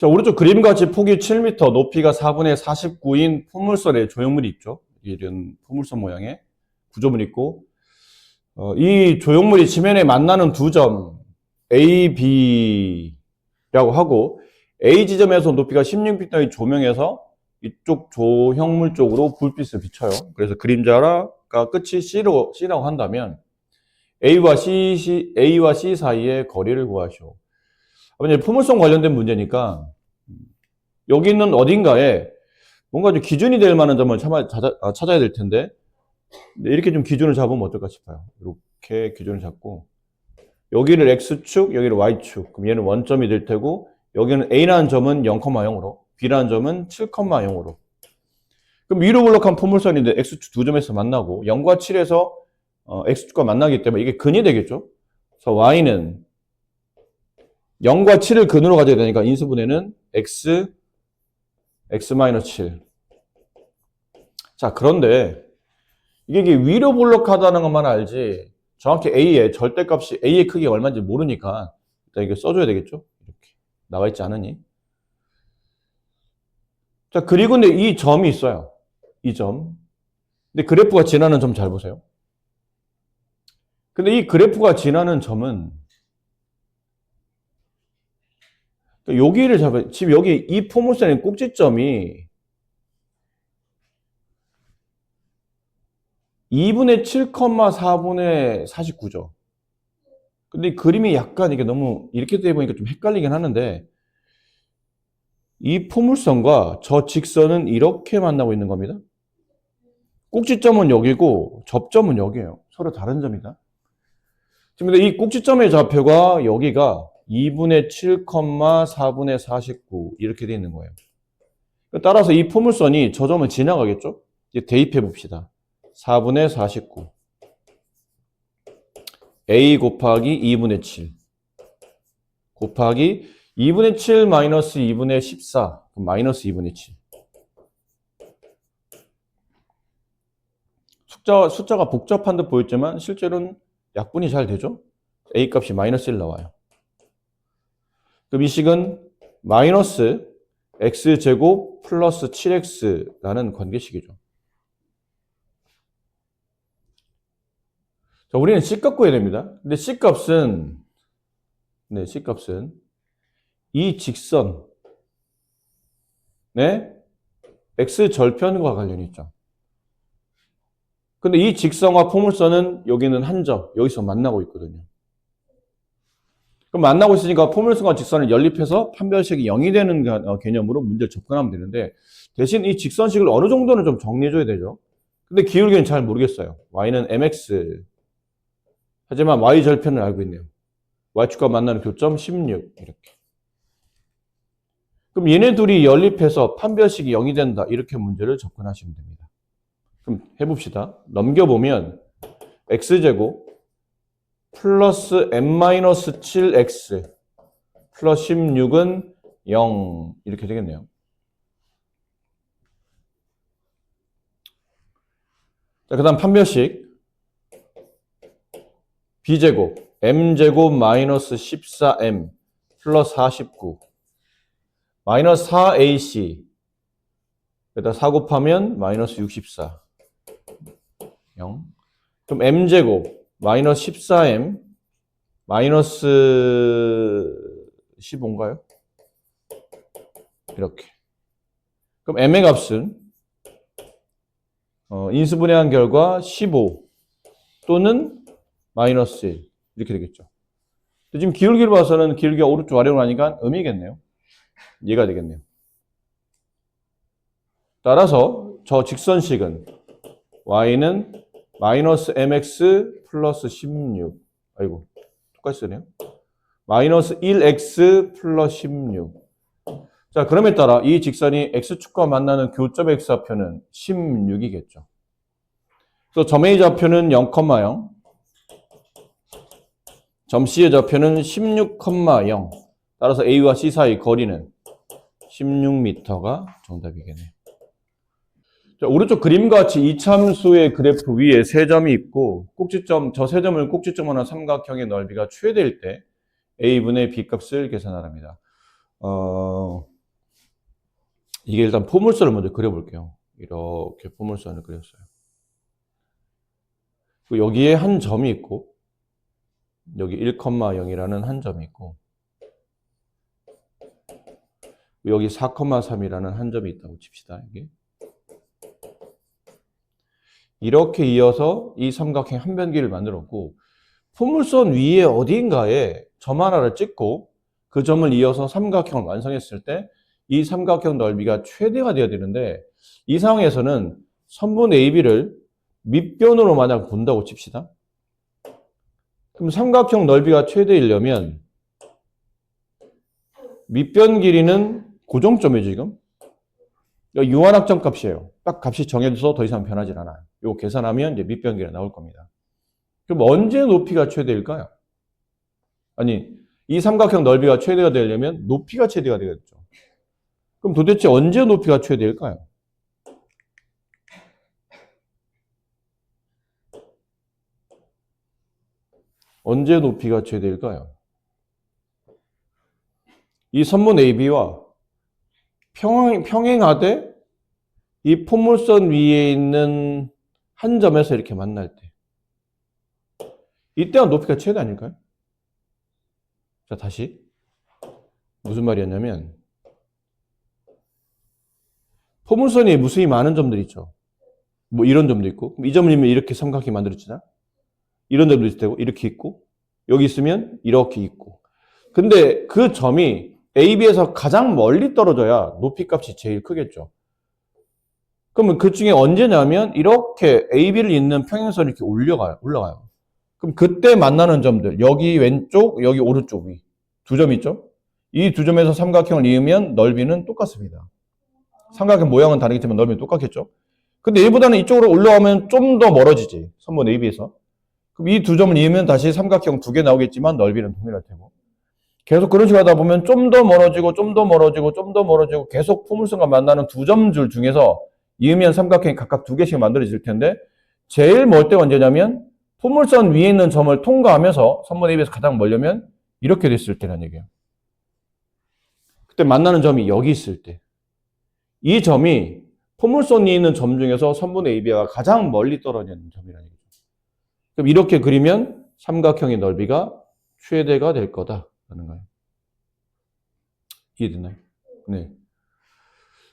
자, 오른쪽 그림과 같이 폭이 7m, 높이가 4분의 49인 포물선의 조형물이 있죠. 이런 포물선 모양의 구조물이 있고, 이 조형물이 지면에 만나는 두 점, A, B라고 하고, A 지점에서 높이가 16m의 조명에서 이쪽 조형물 쪽으로 불빛을 비춰요. 그래서 그림자가 끝이 C라고 한다면, A와 C 사이의 거리를 구하시오. 포물선 관련된 문제니까, 여기 있는 어딘가에 뭔가 좀 기준이 될 만한 점을 찾아야 될 텐데, 이렇게 좀 기준을 잡으면 어떨까 싶어요. 이렇게 기준을 잡고, 여기를 X축, 여기를 Y축. 그럼 얘는 원점이 될 테고, 여기는 A라는 점은 0,0으로, B라는 점은 7,0으로. 그럼 위로 볼록한 포물선인데 X축 두 점에서 만나고, 0과 7에서 X축과 만나기 때문에 이게 근이 되겠죠? 그래서 Y는 0과 7을 근으로 가져야 되니까 인수분해는 X-7. 자, 그런데 이게 위로 볼록하다는 것만 알지 정확히 A의 절대값이 A의 크기가 얼마인지 모르니까 일단 이거 써줘야 되겠죠? 이렇게 나와 있지 않으니. 자, 그리고 근데 이 점이 있어요. 이 점. 근데 그래프가 지나는 점 잘 보세요. 근데 이 그래프가 지나는 점은 여기를 잡아요. 지금 여기 이 포물선의 꼭지점이 2분의 7,4분의 49죠. 근데 이 그림이 약간 이게 너무 이렇게 돼 보니까 좀 헷갈리긴 하는데 이 포물선과 저 직선은 이렇게 만나고 있는 겁니다. 꼭지점은 여기고 접점은 여기예요. 서로 다른 점이다. 지금 근데 이 꼭지점의 좌표가 여기가 2분의 7,4분의 49 이렇게 돼 있는 거예요. 따라서 이 포물선이 저 점을 지나가겠죠? 이제 대입해 봅시다. 4분의 49 A 곱하기 2분의 7 곱하기 2분의 7 마이너스 2분의 14 마이너스 2분의 7 숫자가 복잡한 듯 보였지만 실제로는 약분이 잘 되죠? A 값이 마이너스 1 나와요. 그럼 이 식은 마이너스 x제곱 플러스 7x라는 관계식이죠. 자, 우리는 C값 구해야 됩니다. 근데 C값은 이 직선, X절편과 관련이 있죠. 근데 이 직선과 포물선은 여기는 한 점, 여기서 만나고 있거든요. 그럼 만나고 있으니까 포물선과 직선을 연립해서 판별식이 0이 되는 개념으로 문제를 접근하면 되는데 대신 이 직선식을 어느 정도는 좀 정리해줘야 되죠. 근데 기울기는 잘 모르겠어요. Y는 mx. 하지만 Y절편을 알고 있네요. Y축과 만나는 교점 16 이렇게. 그럼 얘네 둘이 연립해서 판별식이 0이 된다. 이렇게 문제를 접근하시면 됩니다. 그럼 해봅시다. 넘겨보면 x제곱 플러스 m-7x 플러스 16은 0 이렇게 되겠네요. 자, 그 다음 판별식 b제곱 m제곱 마이너스 14m 플러스 49 마이너스 4ac 여기다 4 곱하면 마이너스 64 0 그럼 m제곱 마이너스 14m 마이너스 15인가요? 이렇게. 그럼 m의 값은 인수분해한 결과 15 또는 마이너스 1 이렇게 되겠죠. 지금 기울기를 봐서는 기울기가 오른쪽 아래로 가니까 음이겠네요. 얘가 되겠네요. 따라서 저 직선식은 y는 마이너스 mx 플러스 16 아이고 똑같이 쓰네요. 마이너스 1x 플러스 16 자, 그럼에 따라 이 직선이 x축과 만나는 교점의 x좌표는 16이겠죠. 그래서 점 A 좌표는 0,0 점 C의 좌표는 16,0 따라서 A와 C 사이 거리는 16m가 정답이겠네요. 자, 오른쪽 그림과 같이 이참수의 그래프 위에 세 점이 있고 꼭지점, 저 세 점을 꼭지점으로 한 삼각형의 넓이가 최대일 때 A분의 B 값을 계산하랍니다. 이게 일단 포물선을 먼저 그려볼게요. 이렇게 포물선을 그렸어요. 여기에 한 점이 있고, 여기 1,0이라는 한 점이 있고, 여기 4,3이라는 한 점이 있다고 칩시다. 여기. 이렇게 이어서 이 삼각형 한 변기를 만들었고, 포물선 위에 어딘가에 점 하나를 찍고 그 점을 이어서 삼각형을 완성했을 때 이 삼각형 넓이가 최대가 되어야 되는데, 이 상황에서는 선분 AB를 밑변으로 만약 본다고 칩시다. 그럼 삼각형 넓이가 최대이려면 밑변 길이는 고정점이죠, 지금. 유한학점 값이에요. 딱 값이 정해져서 더 이상 변하지 않아요. 이거 계산하면 이제 밑변 길이가 나올 겁니다. 그럼 언제 높이가 최대일까요? 아니, 이 삼각형 넓이가 최대가 되려면 높이가 최대가 되겠죠. 그럼 도대체 언제 높이가 최대일까요? 언제 높이가 최대일까요? 이 선분 AB와 평행하되 이 포물선 위에 있는 한 점에서 이렇게 만날 때, 이때가 높이가 최대 아닐까요? 자, 다시 무슨 말이었냐면, 포물선이 무수히 많은 점들이 있죠. 뭐 이런 점도 있고, 이 점을 이면 이렇게 삼각형이 만들어지잖아. 이런 점도 있을 테고, 이렇게 있고, 여기 있으면 이렇게 있고. 근데 그 점이 AB에서 가장 멀리 떨어져야 높이 값이 제일 크겠죠. 그러면 그 중에 언제냐면 이렇게 AB를 잇는 평행선이 이렇게 올라가요. 그럼 그때 만나는 점들, 여기 왼쪽, 여기 오른쪽 위. 두 점 있죠? 이 두 점에서 삼각형을 이으면 넓이는 똑같습니다. 삼각형 모양은 다르겠지만 넓이는 똑같겠죠? 근데 얘보다는 이쪽으로 올라가면 좀 더 멀어지지. 선분 AB에서. 그럼 이 두 점을 이으면 다시 삼각형 두 개 나오겠지만 넓이는 동일할 테고. 계속 그런 식으로 하다 보면 좀 더 멀어지고, 좀 더 멀어지고, 좀 더 멀어지고, 계속 포물선과 만나는 두 점줄 중에서 이으면 삼각형이 각각 두 개씩 만들어질 텐데, 제일 멀 때가 언제냐면, 포물선 위에 있는 점을 통과하면서 선분 AB에서 가장 멀려면 이렇게 됐을 때란 얘기예요. 그때 만나는 점이 여기 있을 때. 이 점이 포물선 위에 있는 점 중에서 선분 AB가 가장 멀리 떨어지는 점이라는 얘기죠. 그럼 이렇게 그리면 삼각형의 넓이가 최대가 될 거다라는 거예요. 이해되나요? 네.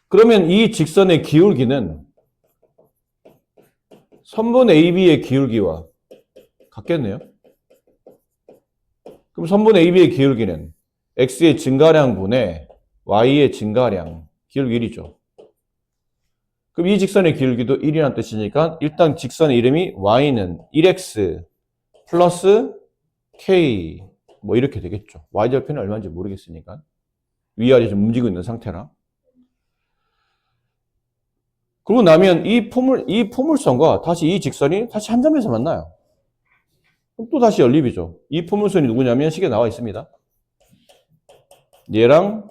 그러면 이 직선의 기울기는 선분 AB의 기울기와 같겠네요. 그럼 선분 AB의 기울기는 X의 증가량분의 Y의 증가량, 기울기 1이죠. 그럼 이 직선의 기울기도 1이라는 뜻이니까 일단 직선의 이름이 Y는 1X 플러스 K 뭐 이렇게 되겠죠. Y절편이 얼마인지 모르겠으니까. 위아래 좀 움직이고 있는 상태라. 그러고 나면 이 포물선과 다시 이 직선이 다시 한 점에서 만나요. 그럼 또 다시 연립이죠. 이 포물선이 누구냐면 식에 나와 있습니다. 얘랑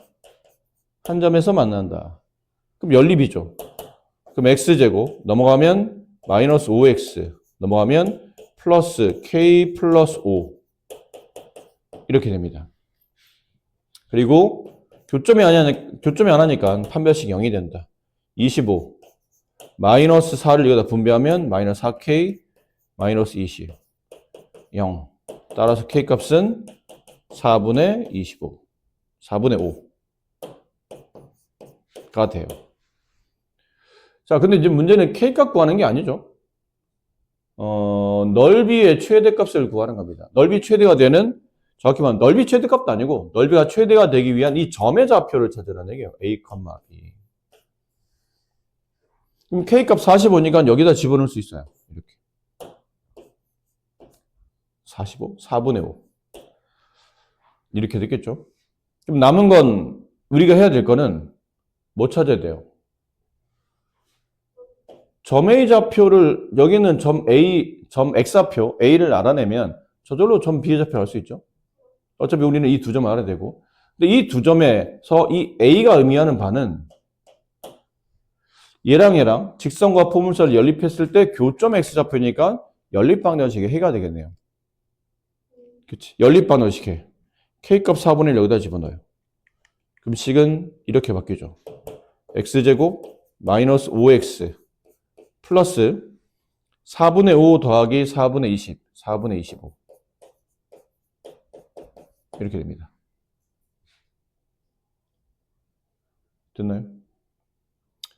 한 점에서 만난다. 그럼 연립이죠. 그럼 x제곱 넘어가면 마이너스 5x 넘어가면 플러스 k 플러스 5 이렇게 됩니다. 그리고 교점이 안 하니까 판별식 0이 된다. 25 마이너스 4를 여기다 분배하면 마이너스 4k 마이너스 20 0 따라서 k 값은 4분의 25 4분의 5가 돼요. 자, 근데 이제 문제는 k 값 구하는 게 아니죠. 넓이의 최대값을 구하는 겁니다. 넓이 최대가 되는, 정확히 말하면 넓이 최대값도 아니고 넓이가 최대가 되기 위한 이 점의 좌표를 찾으라는 얘기예요. A, B. 그럼 K값 45니까 여기다 집어넣을 수 있어요. 이렇게. 45? 4분의 5. 이렇게 됐겠죠? 그럼 남은 건 우리가 해야 될 거는 뭐 찾아야 돼요? 점 A 좌표를, 여기는 점 A, 점 X좌표 A를 알아내면 저절로 점 B의 좌표 알 수 있죠? 어차피 우리는 이 두 점을 알아야 되고. 근데 이 두 점에서 이 A가 의미하는 바는 얘랑 직선과 포물선을 연립했을 때 교점 X좌표니까 연립방정식의 해가 되겠네요. 그치? 연립방정식 해. K값 4분의 1 여기다 집어넣어요. 그럼 식은 이렇게 바뀌죠. x제곱 마이너스 5x 플러스 4분의 5 더하기 4분의 20, 4분의 25 이렇게 됩니다. 됐나요?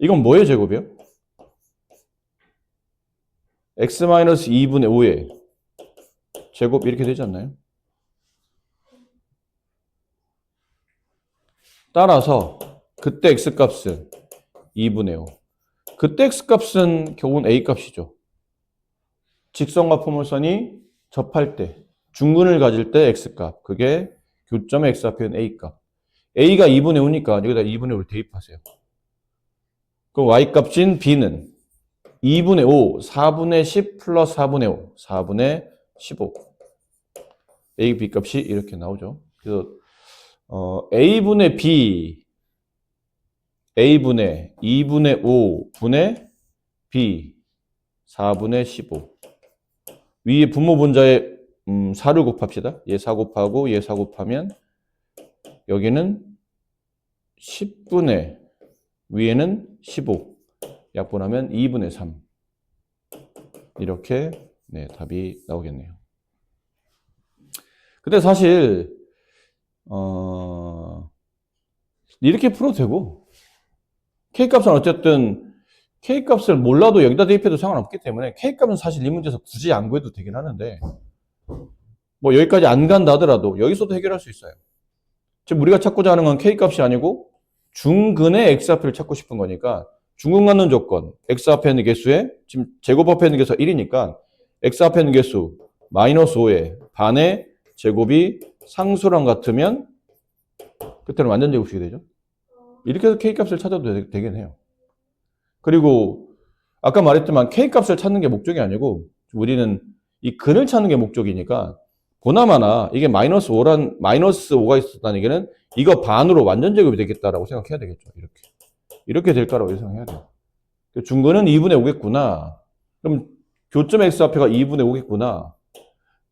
이건 뭐의 제곱이요? x-2분의 5의 제곱 이렇게 되지 않나요? 따라서 그때 x값은 2분의 5. 그때 x값은 결국은 a값이죠. 직선과 포물선이 접할 때, 중근을 가질 때 x값. 그게 교점의 x좌표는 a값. a가 2분의 5니까 여기다 2분의 5를 대입하세요. 그럼 y값인 b는 2분의 5, 4분의 10 플러스 4분의 5, 4분의 15. a, b 값이 이렇게 나오죠. 그래서 a분의 b, a분의 2분의 5분의 b, 4분의 15. 위에 분모 분자에 4를 곱합시다. 얘 4 곱하고 얘 4 곱하면 여기는 10분의 위에는 15. 약분하면 2분의 3. 이렇게 네, 답이 나오겠네요. 근데 사실 이렇게 풀어도 되고 K값은 어쨌든 K값을 몰라도 여기다 대입해도 상관없기 때문에 K값은 사실 이 문제에서 굳이 안 구해도 되긴 하는데 뭐 여기까지 안 간다 하더라도 여기서도 해결할 수 있어요. 지금 우리가 찾고자 하는 건 K값이 아니고 중근의 X좌표를 찾고 싶은 거니까 중근 갖는 조건 X 앞에 있는 개수에 지금 제곱 앞에 있는 개수가 1이니까 X 앞에 있는 개수 마이너스 5에 반의 제곱이 상수랑 같으면 그때는 완전 제곱식이 되죠. 이렇게 해서 K값을 찾아도 되긴 해요. 그리고 아까 말했지만 K값을 찾는 게 목적이 아니고 우리는 이 근을 찾는 게 목적이니까 보나마나 이게 마이너스 5가 있었다는 얘기는 이거 반으로 완전 제곱이 되겠다라고 생각해야 되겠죠. 이렇게 될 거라고 예상해야 돼요. 중근은 2분의 5겠구나. 그럼 교점 X좌표가 2분의 5겠구나.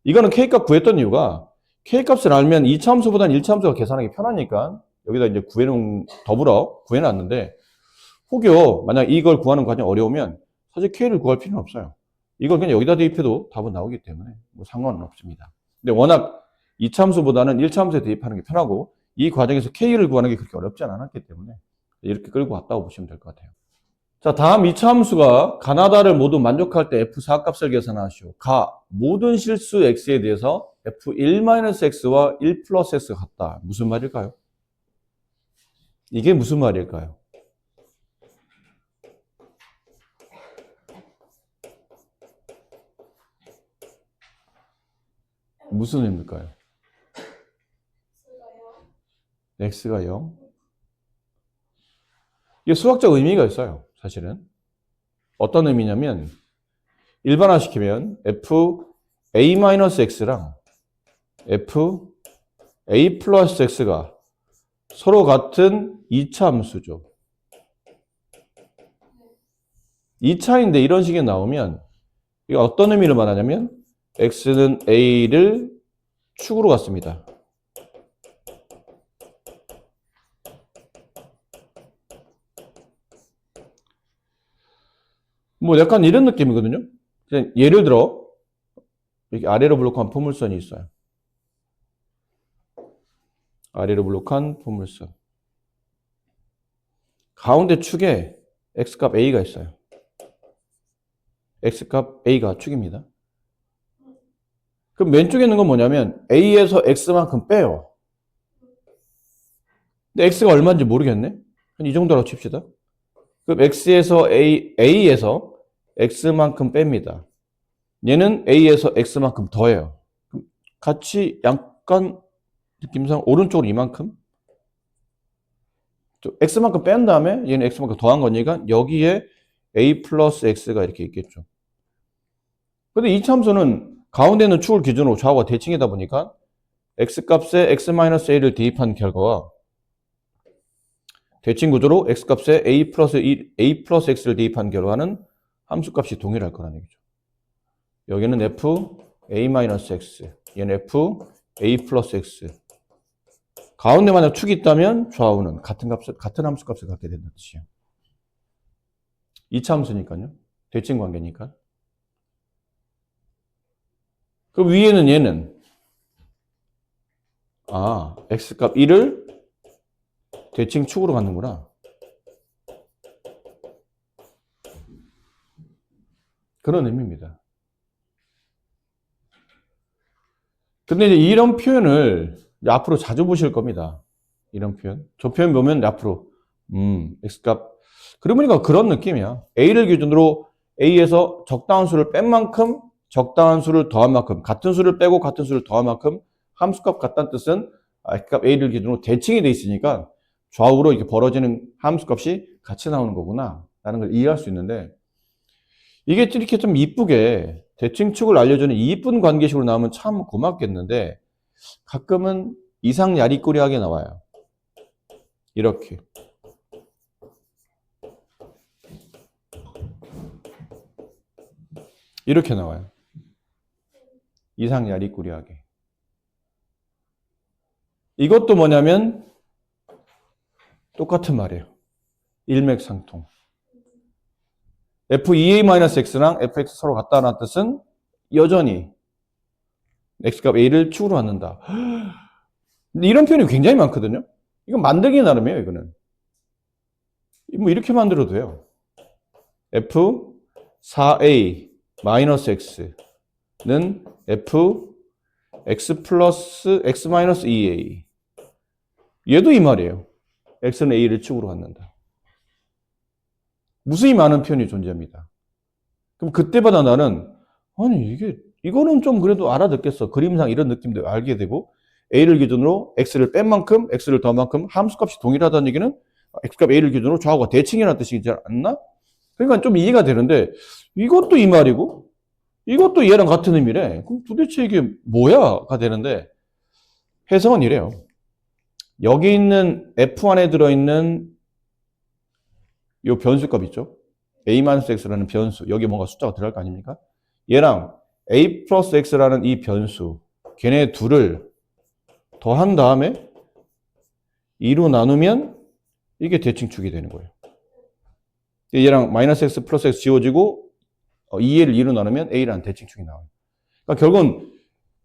이거는 K값 구했던 이유가 K값을 알면 2차함수보다는 1차함수가 계산하기 편하니까 여기다 이제 더불어 구해놨는데 혹여 만약 이걸 구하는 과정이 어려우면 사실 K를 구할 필요는 없어요. 이걸 그냥 여기다 대입해도 답은 나오기 때문에 뭐 상관은 없습니다. 근데 워낙 2차함수보다는 1차함수에 대입하는 게 편하고 이 과정에서 K를 구하는 게 그렇게 어렵지 않았기 때문에 이렇게 끌고 왔다고 보시면 될 것 같아요. 자, 다음 2차 함수가 가나다를 모두 만족할 때 F4 값을 계산하시오. 모든 실수 X에 대해서 F1-X와 1 플러스 X가 같다. 무슨 말일까요? 이게 무슨 말일까요? 무슨 의미일까요? X가 0. 이게 수학적 의미가 있어요. 사실은. 어떤 의미냐면 일반화시키면 FA-X랑 FA 플러스 X가 서로 같은 2차 함수죠. 2차인데 이런 식이 나오면 이게 어떤 의미를 말하냐면 X는 A를 축으로 갖습니다. 뭐 약간 이런 느낌이거든요. 예를 들어 이렇게 아래로 블록한 포물선이 있어요. 아래로 블록한 포물선. 가운데 축에 X값 A가 있어요. X값 A가 축입니다. 그럼 왼쪽에 있는 건 뭐냐면 A에서 X만큼 빼요. 근데 X가 얼마인지 모르겠네? 한 이 정도라고 칩시다. 그럼 A에서 X만큼 뺍니다. 얘는 A에서 X만큼 더해요. 같이 약간 느낌상 오른쪽으로 이만큼 X만큼 뺀 다음에 얘는 X만큼 더한 거니까 여기에 A 플러스 X가 이렇게 있겠죠. 근데 이 참수는 가운데 있는 축을 기준으로 좌우가 대칭이다 보니까 X값에 X-A를 대입한 결과와 대칭 구조로 X값에 A 플러스 X를 대입한 결과는 함수값이 동일할 거라는 얘기죠. 여기는 FA-X, 얘는 FA 플러스 X. 가운데 만약 축이 있다면 좌우는 같은 함수값을 갖게 된다는 뜻이에요. 이차함수니까요. 대칭 관계니까. 그럼 위에는 얘는 x값 1을 대칭 축으로 갖는구나. 그런 의미입니다. 근데 이제 이런 표현을 앞으로 자주 보실 겁니다. 이런 표현. 저 표현 보면 앞으로 x값 그러고 보니까 그런 느낌이야. a를 기준으로 a에서 적당한 수를 뺀 만큼 적당한 수를 더한 만큼 같은 수를 빼고 같은 수를 더한 만큼 함수값 같다는 뜻은 x값 a를 기준으로 대칭이 돼 있으니까 좌우로 이렇게 벌어지는 함수값이 같이 나오는 거구나 라는 걸 이해할 수 있는데 이게 이렇게 좀 이쁘게 대칭축을 알려주는 이쁜 관계식으로 나오면 참 고맙겠는데 가끔은 이상 야리꾸리하게 나와요. 이렇게. 이렇게 나와요. 이상 야리꾸리하게. 이것도 뭐냐면 똑같은 말이에요. 일맥상통. f2a-x랑 fx 서로 같다는 뜻은 여전히 x값 a를 축으로 갖는다. 근데 이런 표현이 굉장히 많거든요. 이건 만들기 나름이에요, 이거는. 뭐 이렇게 만들어도 돼요. f4a-x는 fx 플러스 x-2a. 얘도 이 말이에요. x는 a를 축으로 갖는다. 무수히 많은 표현이 존재합니다. 그럼 그때마다 나는 아니 이거는 좀 그래도 알아듣겠어. 그림상 이런 느낌도 알게 되고 a를 기준으로 x를 뺀 만큼 x를 더한 만큼 함수값이 동일하다는 얘기는 x값 a를 기준으로 좌우가 대칭이라는 뜻이지 않나? 그러니까 좀 이해가 되는데 이것도 이 말이고 이것도 얘랑 같은 의미래. 그럼 도대체 이게 뭐야가 되는데 해석은 이래요. 여기 있는 f 안에 들어있는 이 변수값 있죠? a-x라는 변수. 여기 뭔가 숫자가 들어갈 거 아닙니까? 얘랑 a 플러스 x라는 이 변수. 걔네 둘을 더한 다음에 2로 나누면 이게 대칭축이 되는 거예요. 얘랑 마이너스 x 플러스 x 지워지고 2a를 2로 나누면 a라는 대칭축이 나와요. 그러니까 결국은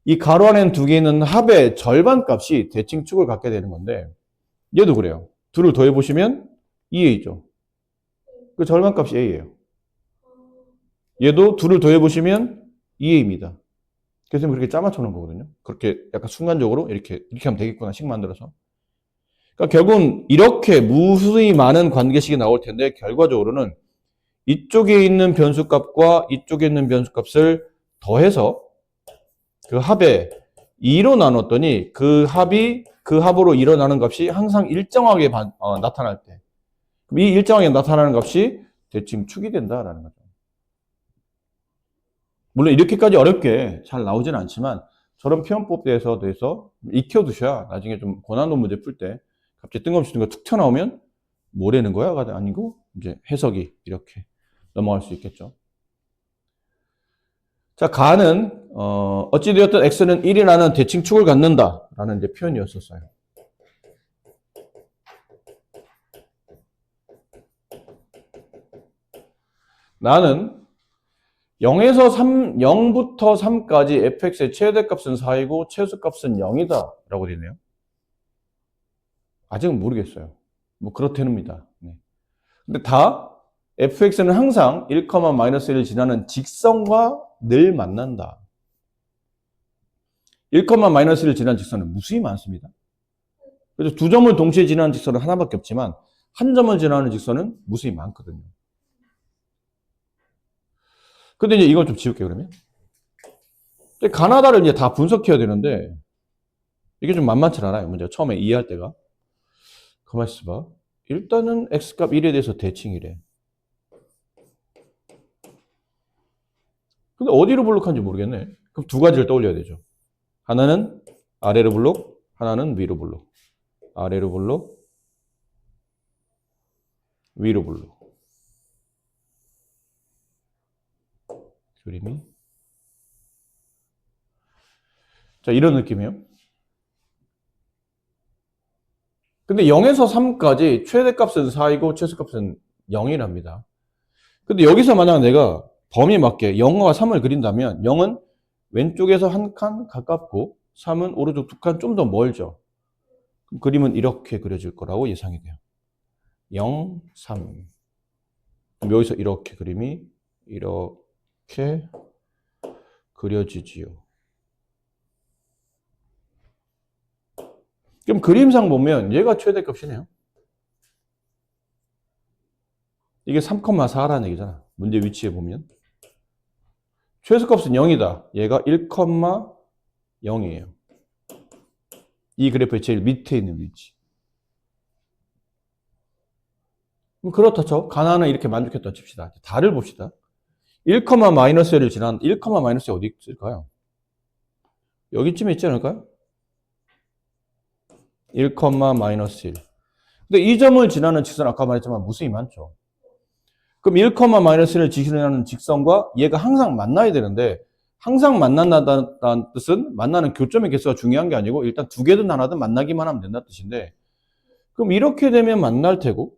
이 가로 안에 두 개 있는 합의 절반 값이 대칭축을 갖게 되는 건데 얘도 그래요. 둘을 더해보시면 2a죠. 그 절반 값이 a예요. 얘도 둘을 더해보시면 2a입니다. 그래서 그렇게 짜맞춰 놓은 거거든요. 그렇게 약간 순간적으로 이렇게 하면 되겠구나 식 만들어서. 그러니까 결국은 이렇게 무수히 많은 관계식이 나올 텐데 결과적으로는 이쪽에 있는 변수값과 이쪽에 있는 변수값을 더해서 그 합에 2로 나눴더니 그 합이 그 합으로 일어나는 값이 항상 일정하게 나타날 때 그럼 이 일정하게 나타나는 값이 대칭축이 된다라는 거죠. 물론 이렇게까지 어렵게 잘 나오지는 않지만 저런 표현법에 대해서 익혀두셔야 나중에 좀 고난도 문제 풀 때 갑자기 뜬금없이 툭 튀어나오면 뭐라는 거야가 아니고 이제 해석이 이렇게 넘어갈 수 있겠죠. 자, 가는 어찌되었든 x는 1이라는 대칭축을 갖는다라는 이제 표현이었었어요. 나는 0부터 3까지 fx의 최대값은 4이고 최소값은 0이다 라고 되네요. 아직은 모르겠어요. 뭐 그렇다는입니다. 네. 근데 다 fx는 항상 1,-1을 지나는 직선과 늘 만난다. 1,-1을 지나는 직선은 무수히 많습니다. 그래서 두 점을 동시에 지나는 직선은 하나밖에 없지만 한 점을 지나는 직선은 무수히 많거든요. 근데 이제 이걸 좀 지울게요, 그러면. 가나다를 이제 다 분석해야 되는데, 이게 좀 만만치 않아요, 문제가. 처음에 이해할 때가. 가만 있어봐. 일단은 x값 1에 대해서 대칭이래. 근데 어디로 블록한지 모르겠네. 그럼 두 가지를 떠올려야 되죠. 하나는 아래로 블록, 하나는 위로 블록. 아래로 블록, 위로 블록. 그림이. 자, 이런 느낌이에요. 근데 0에서 3까지 최대값은 4이고 최소값은 0이랍니다. 근데 여기서 만약 내가 범위에 맞게 0과 3을 그린다면 0은 왼쪽에서 한 칸 가깝고 3은 오른쪽 두 칸 좀 더 멀죠. 그림은 이렇게 그려질 거라고 예상이 돼요. 0, 3. 그럼 여기서 이렇게 그림이 이렇게 그려지지요. 그럼 그림상 보면 얘가 최대값이네요. 이게 3,4라는 얘기잖아. 문제 위치에 보면. 최소값은 0이다. 얘가 1,0이에요. 이 그래프의 제일 밑에 있는 위치. 그렇다 쳐. 가나는 이렇게 만족했다 칩시다. 다를 봅시다. 1, -1을 지난 1, -1이 어디 있을까요? 여기쯤에 있지 않을까요? 1, -1. 근데 이 점을 지나는 직선 아까 말했지만 무수히 많죠. 그럼 1, -1을 지나는 직선과 얘가 항상 만나야 되는데 항상 만난다는 뜻은 만나는 교점의 개수가 중요한 게 아니고 일단 두 개든 하나든 만나기만 하면 된다는 뜻인데 그럼 이렇게 되면 만날 테고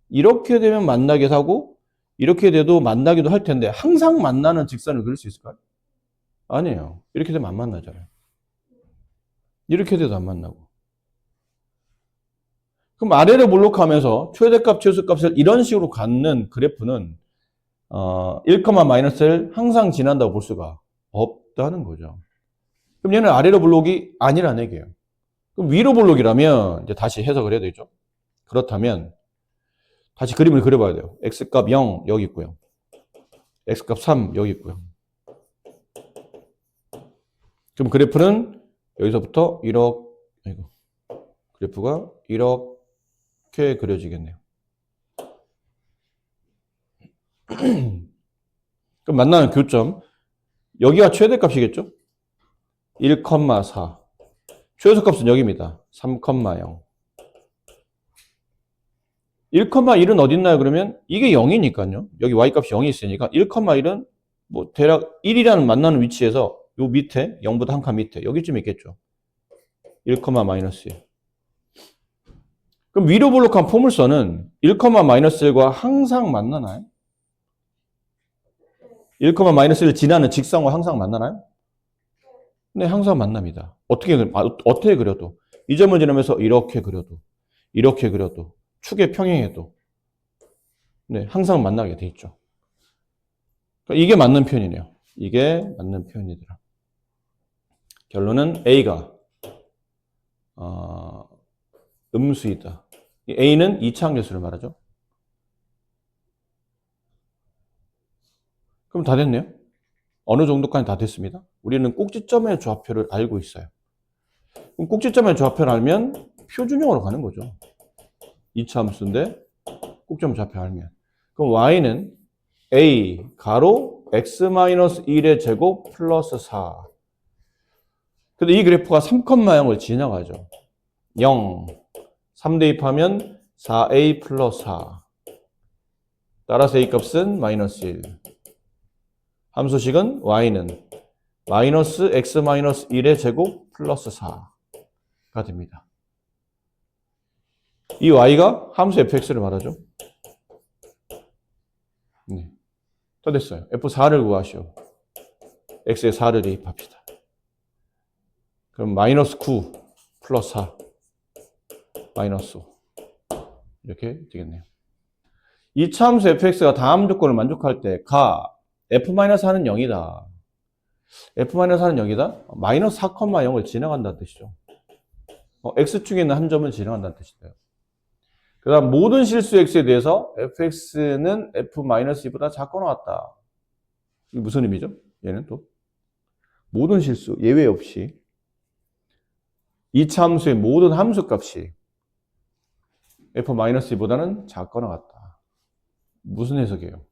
이렇게 되면 만나게 하고 이렇게 돼도 만나기도 할 텐데 항상 만나는 직선을 그릴 수 있을까요? 아니에요. 이렇게 되면 안 만나잖아요. 이렇게 돼도 안 만나고. 그럼 아래로 몰록하면서 최대값, 최소값을 이런 식으로 갖는 그래프는 1, -를 항상 지난다고 볼 수가 없다는 거죠. 그럼 얘는 아래로 볼록이 아니라는 얘기예요. 그럼 위로 볼록이라면 이제 다시 해석을 해야 되죠. 그렇다면 다시 그림을 그려봐야 돼요. x값 0 여기 있고요. x값 3 여기 있고요. 그럼 그래프는 여기서부터 이렇게 그래프가 이렇게 그려지겠네요. 그럼 만나는 교점 여기가 최대값이겠죠? 1, 4 최소값은 여기입니다. 3, 0 1,1은 어디 있나요? 그러면 이게 0이니까요. 여기 y값이 0이 있으니까 1,1은 뭐 대략 1이라는 만나는 위치에서 요 밑에 0보다 한 칸 밑에 여기쯤 있겠죠. 1, -1. 그럼 위로 볼록한 포물선은 1, -1과 항상 만나나요? 1, -1를 지나는 직선과 항상 만나나요? 네, 항상 만납니다. 어떻게 그려도 이 점을 지나면서 이렇게 그려도 이렇게 그려도 축의 평행해도 네, 항상 만나게 돼 있죠. 그러니까 이게 맞는 표현이네요. 이게 맞는 표현이더라. 결론은 A가 음수이다. A는 이차항계수를 말하죠. 그럼 다 됐네요. 어느 정도까지 다 됐습니다. 우리는 꼭지점의 좌표를 알고 있어요. 그럼 꼭지점의 좌표를 알면 표준형으로 가는 거죠. 이차함수인데 꼭지점 좌표 알면. 그럼 y는 a 가로 x-1의 제곱 플러스 4. 근데 이 그래프가 3,0을 지나가죠. 0, 3 대입하면 4a 플러스 4. 따라서 a 값은 마이너스 1. 함수식은 y는 마이너스 x-1의 제곱 플러스 4가 됩니다. 이 y가 함수 fx를 말하죠. 네. 다 됐어요. f4를 구하시오. x에 4를 대입합시다. 그럼 마이너스 9 플러스 4 마이너스 5 이렇게 되겠네요. 이차 함수 fx가 다음 조건을 만족할 때 가 f-4는 0이다. f-4는 0이다? 마이너스 4,0을 지나간다는 뜻이죠. x축에 있는 한 점을 지나간다는 뜻이에요. 그 다음 모든 실수 x에 대해서 fx는 f-2보다 작고 나왔다. 이게 무슨 의미죠? 얘는 또 모든 실수 예외 없이 이차 함수의 모든 함수값이 f-2보다는 작거나 같다. 무슨 해석이에요?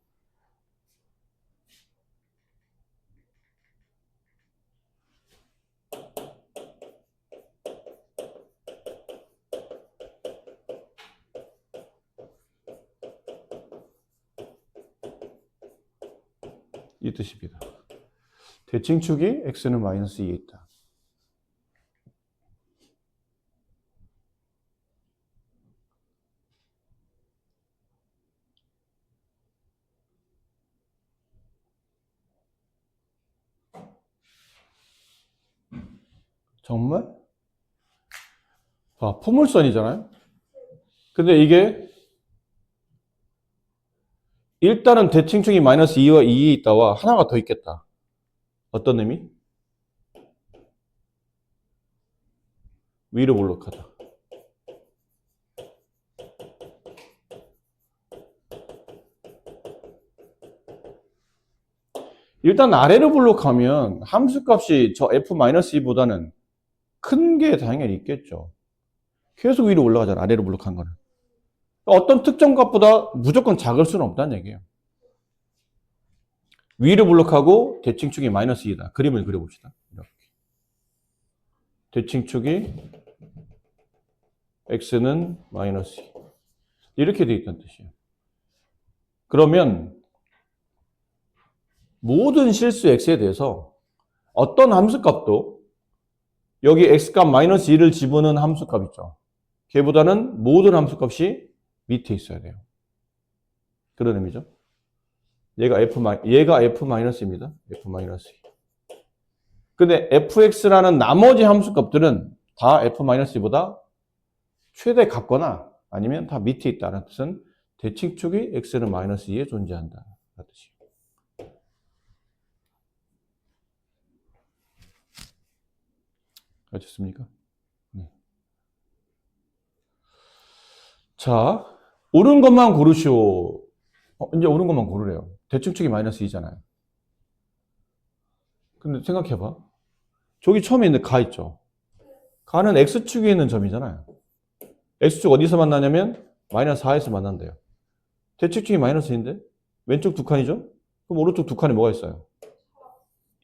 이 뜻입니다. 대칭축이 x는 마이너스 2에 있다. 정말? 아, 포물선이잖아요? 근데 이게 일단은 대칭축이 마이너스 2와 2에 있다와 하나가 더 있겠다. 어떤 의미? 위로 볼록하다. 일단 아래로 볼록하면 함수값이 저 f-2보다는 큰 게 당연히 있겠죠. 계속 위로 올라가잖아, 아래로 볼록한 거는. 어떤 특정 값보다 무조건 작을 수는 없다는 얘기예요. 위로 볼록하고 대칭축이 마이너스 2다. 그림을 그려봅시다. 이렇게. 대칭축이 x는 마이너스 2. 이렇게 돼 있다는 뜻이에요. 그러면 모든 실수 x에 대해서 어떤 함수값도 여기 x값 마이너스 2를 집어넣은 함수값 있죠. 걔보다는 모든 함수값이 밑에 있어야 돼요. 그런 의미죠. 얘가 f-입니다. f-2. 근데 fx라는 나머지 함수값들은 다 f-2보다 최대 같거나 아니면 다 밑에 있다는 뜻은 대칭축이 x는 마이너스 2에 존재한다. 라는 뜻이에요. 알겠습니까? 네. 자, 옳은 것만 고르시오. 이제 옳은 것만 고르래요. 대칭축이 마이너스 2잖아요. 근데 생각해봐. 저기 처음에 있는 가 있죠. 가는 x축에 있는 점이잖아요. x축 어디서 만나냐면 마이너스 4에서 만난대요. 대칭축이 마이너스 2인데 왼쪽 두 칸이죠? 그럼 오른쪽 두 칸에 뭐가 있어요?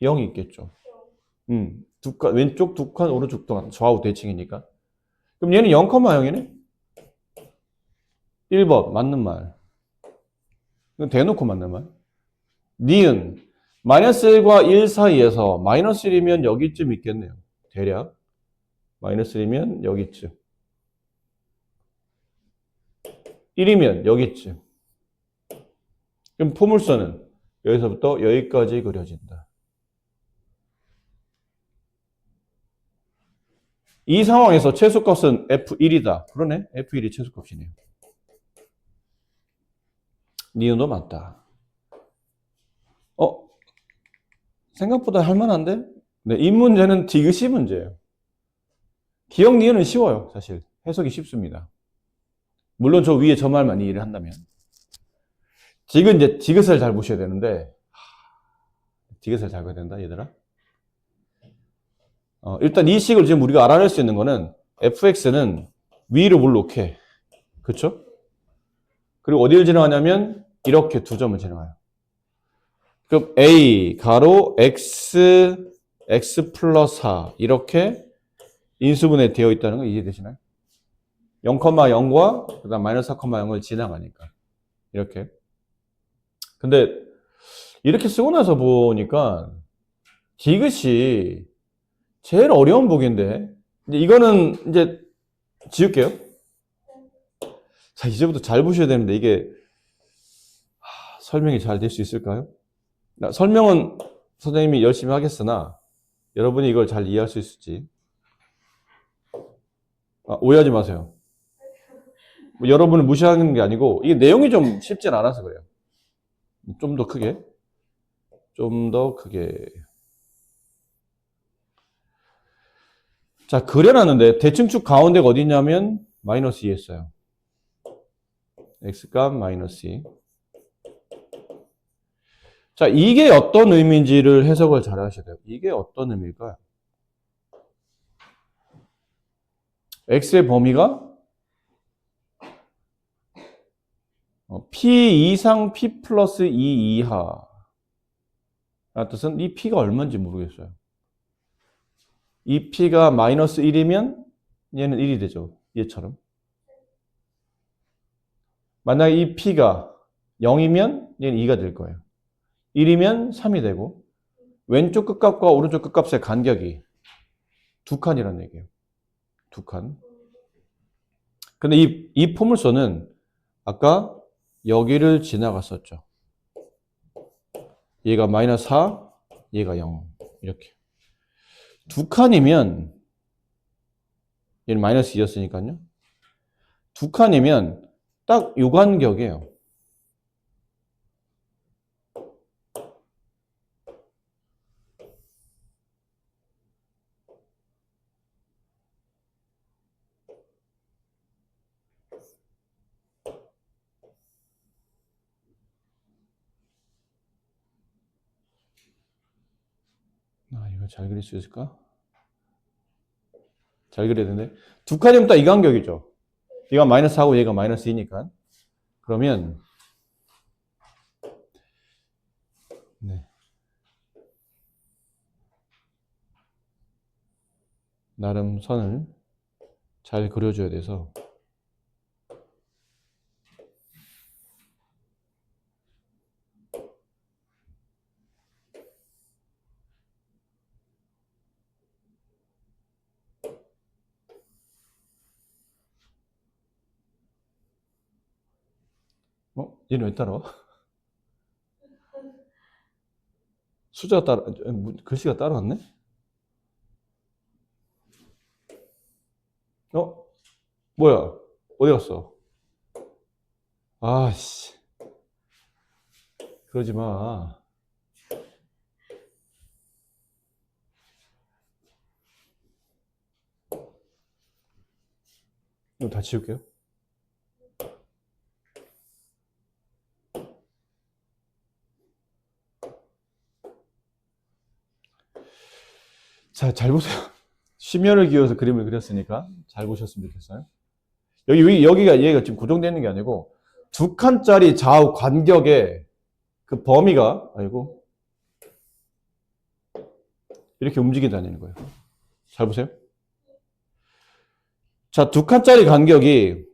0이 있겠죠. 왼쪽 두 칸, 오른쪽 두 칸. 좌우 대칭이니까. 그럼 얘는 0,0이네? 1번 맞는 말. 이건 대놓고 맞는 말. 니은 마이너스 1과 1 사이에서 마이너스 1이면 여기쯤 있겠네요. 대략 마이너스 1이면 여기쯤. 1이면 여기쯤. 그럼 포물선은 여기서부터 여기까지 그려진다. 이 상황에서 최소값은 f1이다. 그러네. f1이 최소값이네요. 니은도 맞다. 생각보다 할만한데? 네, 이 문제는 디귿이 문제예요. 기억 니은은 쉬워요. 사실 해석이 쉽습니다. 물론 저 위에 저 말만 이해를 한다면. 지금 이제 디귿을 잘 보셔야 되는데, 디귿을 잘 봐야 된다, 얘들아. 일단 이 식을 지금 우리가 알아낼 수 있는 거는 fx는 위로 볼록해. 그쵸? 그리고 어디를 지나가냐면 이렇게 두 점을 지나가요. 그럼 a 가로 x 플러스 4 이렇게 인수분해 되어 있다는 거 이해되시나요? 0,0과 그다음 마이너스 4,0을 지나가니까 이렇게. 근데 이렇게 쓰고 나서 보니까 디귿이 제일 어려운 보기인데 이제 이거는 이제 지울게요. 자, 이제부터 잘 보셔야 되는데 이게 설명이 잘 될 수 있을까요? 설명은 선생님이 열심히 하겠으나 여러분이 이걸 잘 이해할 수 있을지 오해하지 마세요. 뭐 여러분을 무시하는 게 아니고 이게 내용이 좀 쉽진 않아서 그래요. 좀 더 크게 자, 그려놨는데 대칭축 가운데가 어디 있냐면 마이너스 2에 있어요. x값 마이너스 2. 자, 이게 어떤 의미인지를 해석을 잘 하셔야 돼요. 이게 어떤 의미일까요? x의 범위가 p 이상 p 플러스 2 이하. 라는 뜻은 이 p가 얼마인지 모르겠어요. 이 p가 마이너스 1이면 얘는 1이 되죠. 얘처럼. 만약에 이 p가 0이면 얘는 2가 될 거예요. 1이면 3이 되고 왼쪽 끝값과 오른쪽 끝값의 간격이 두 칸이라는 얘기예요. 두 칸. 근데 이 포물선은 아까 여기를 지나갔었죠. 얘가 마이너스 4, 얘가 0. 이렇게. 두 칸이면 얘는 마이너스 2였으니까요. 두 칸이면 딱 요 간격이에요. 이거 잘 그릴 수 있을까? 잘 그려야 되는데. 두 칸이면 딱 이 간격이죠. 얘가 마이너스 4고 얘가 마이너스 2니까. 그러면, 네. 나름 선을 잘 그려줘야 돼서. 얘는 왜 따라와? 숫자가 글씨가 따라왔네? 뭐야? 어디 갔어? 아씨. 그러지 마. 이거 다 지울게요. 자, 잘 보세요. 심혈을 기울여서 그림을 그렸으니까 잘 보셨으면 좋겠어요. 여기가 얘가 지금 고정되어 있는 게 아니고 두 칸짜리 좌우 간격의 그 범위가 이렇게 움직인다는 거예요. 잘 보세요. 자, 두 칸짜리 간격이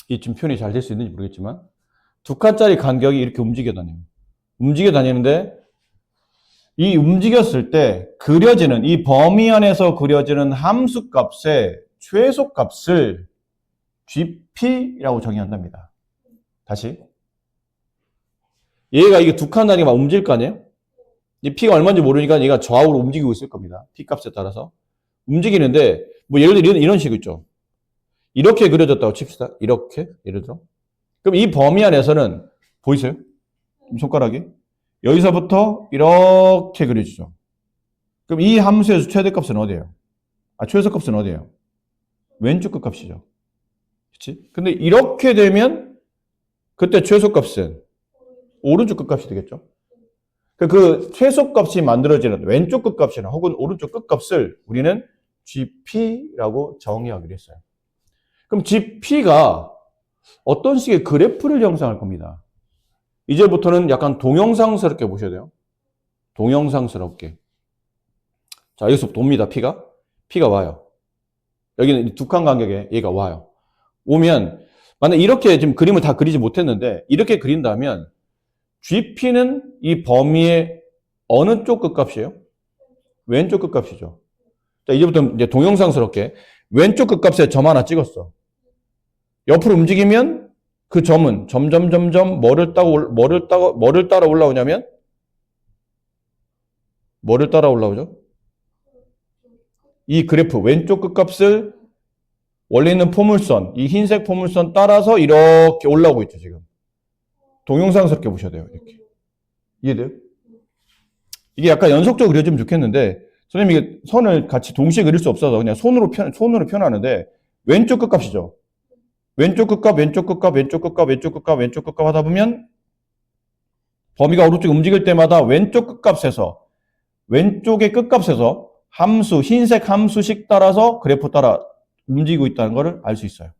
이 지금 표현이 잘 될 수 있는지 모르겠지만 두 칸짜리 간격이 이렇게 움직여 다녀요. 움직여 다니는데 이 움직였을 때 그려지는 이 범위 안에서 그려지는 함수 값의 최소 값을 GP라고 정의한답니다. 다시. 얘가 이게 두 칸 단위가 막 움직일 거 아니에요? 이 P가 얼마인지 모르니까 얘가 좌우로 움직이고 있을 겁니다. P 값에 따라서. 움직이는데, 뭐 예를 들어 이런 식 있죠. 이렇게 그려졌다고 칩시다. 이렇게. 예를 들어. 그럼 이 범위 안에서는, 보이세요? 손가락이? 여기서부터 이렇게 그려지죠. 그럼 이 함수에서 최대값은 어디예요? 최소값은 어디예요? 왼쪽 끝값이죠. 그치? 근데 이렇게 되면 그때 최소값은 오른쪽 끝값이 되겠죠. 그 최소값이 만들어지는 왼쪽 끝값이나 혹은 오른쪽 끝값을 우리는 GP라고 정의하기로 했어요. 그럼 GP가 어떤 식의 그래프를 형성할 겁니다. 이제부터는 약간 동영상스럽게 보셔야 돼요. 동영상스럽게. 자, 여기서 돕니다, P가 와요. 여기는 두 칸 간격에 얘가 와요. 오면, 만약 이렇게 지금 그림을 다 그리지 못했는데, 이렇게 그린다면, GP는 이 범위의 어느 쪽 끝값이에요? 왼쪽 끝값이죠. 자, 이제부터 이제 동영상스럽게, 왼쪽 끝값에 점 하나 찍었어. 옆으로 움직이면, 그 점은 점점 뭐를 따라 올라오냐면, 뭐를 따라 올라오죠? 이 그래프 왼쪽 끝값을 원래 있는 포물선, 이 흰색 포물선 따라서 이렇게 올라오고 있죠, 지금. 동영상스럽게 보셔야 돼요, 이렇게. 이해돼요? 이게 약간 연속적으로 그려지면 좋겠는데, 선생님이 이게 선을 같이 동시에 그릴 수 없어서 그냥 손으로 표현하는데, 왼쪽 끝값이죠. 왼쪽 끝값 하다 보면, 범위가 오른쪽 움직일 때마다 왼쪽 끝값에서, 왼쪽의 끝값에서 함수, 흰색 함수식 따라서 그래프 따라 움직이고 있다는 것을 알 수 있어요.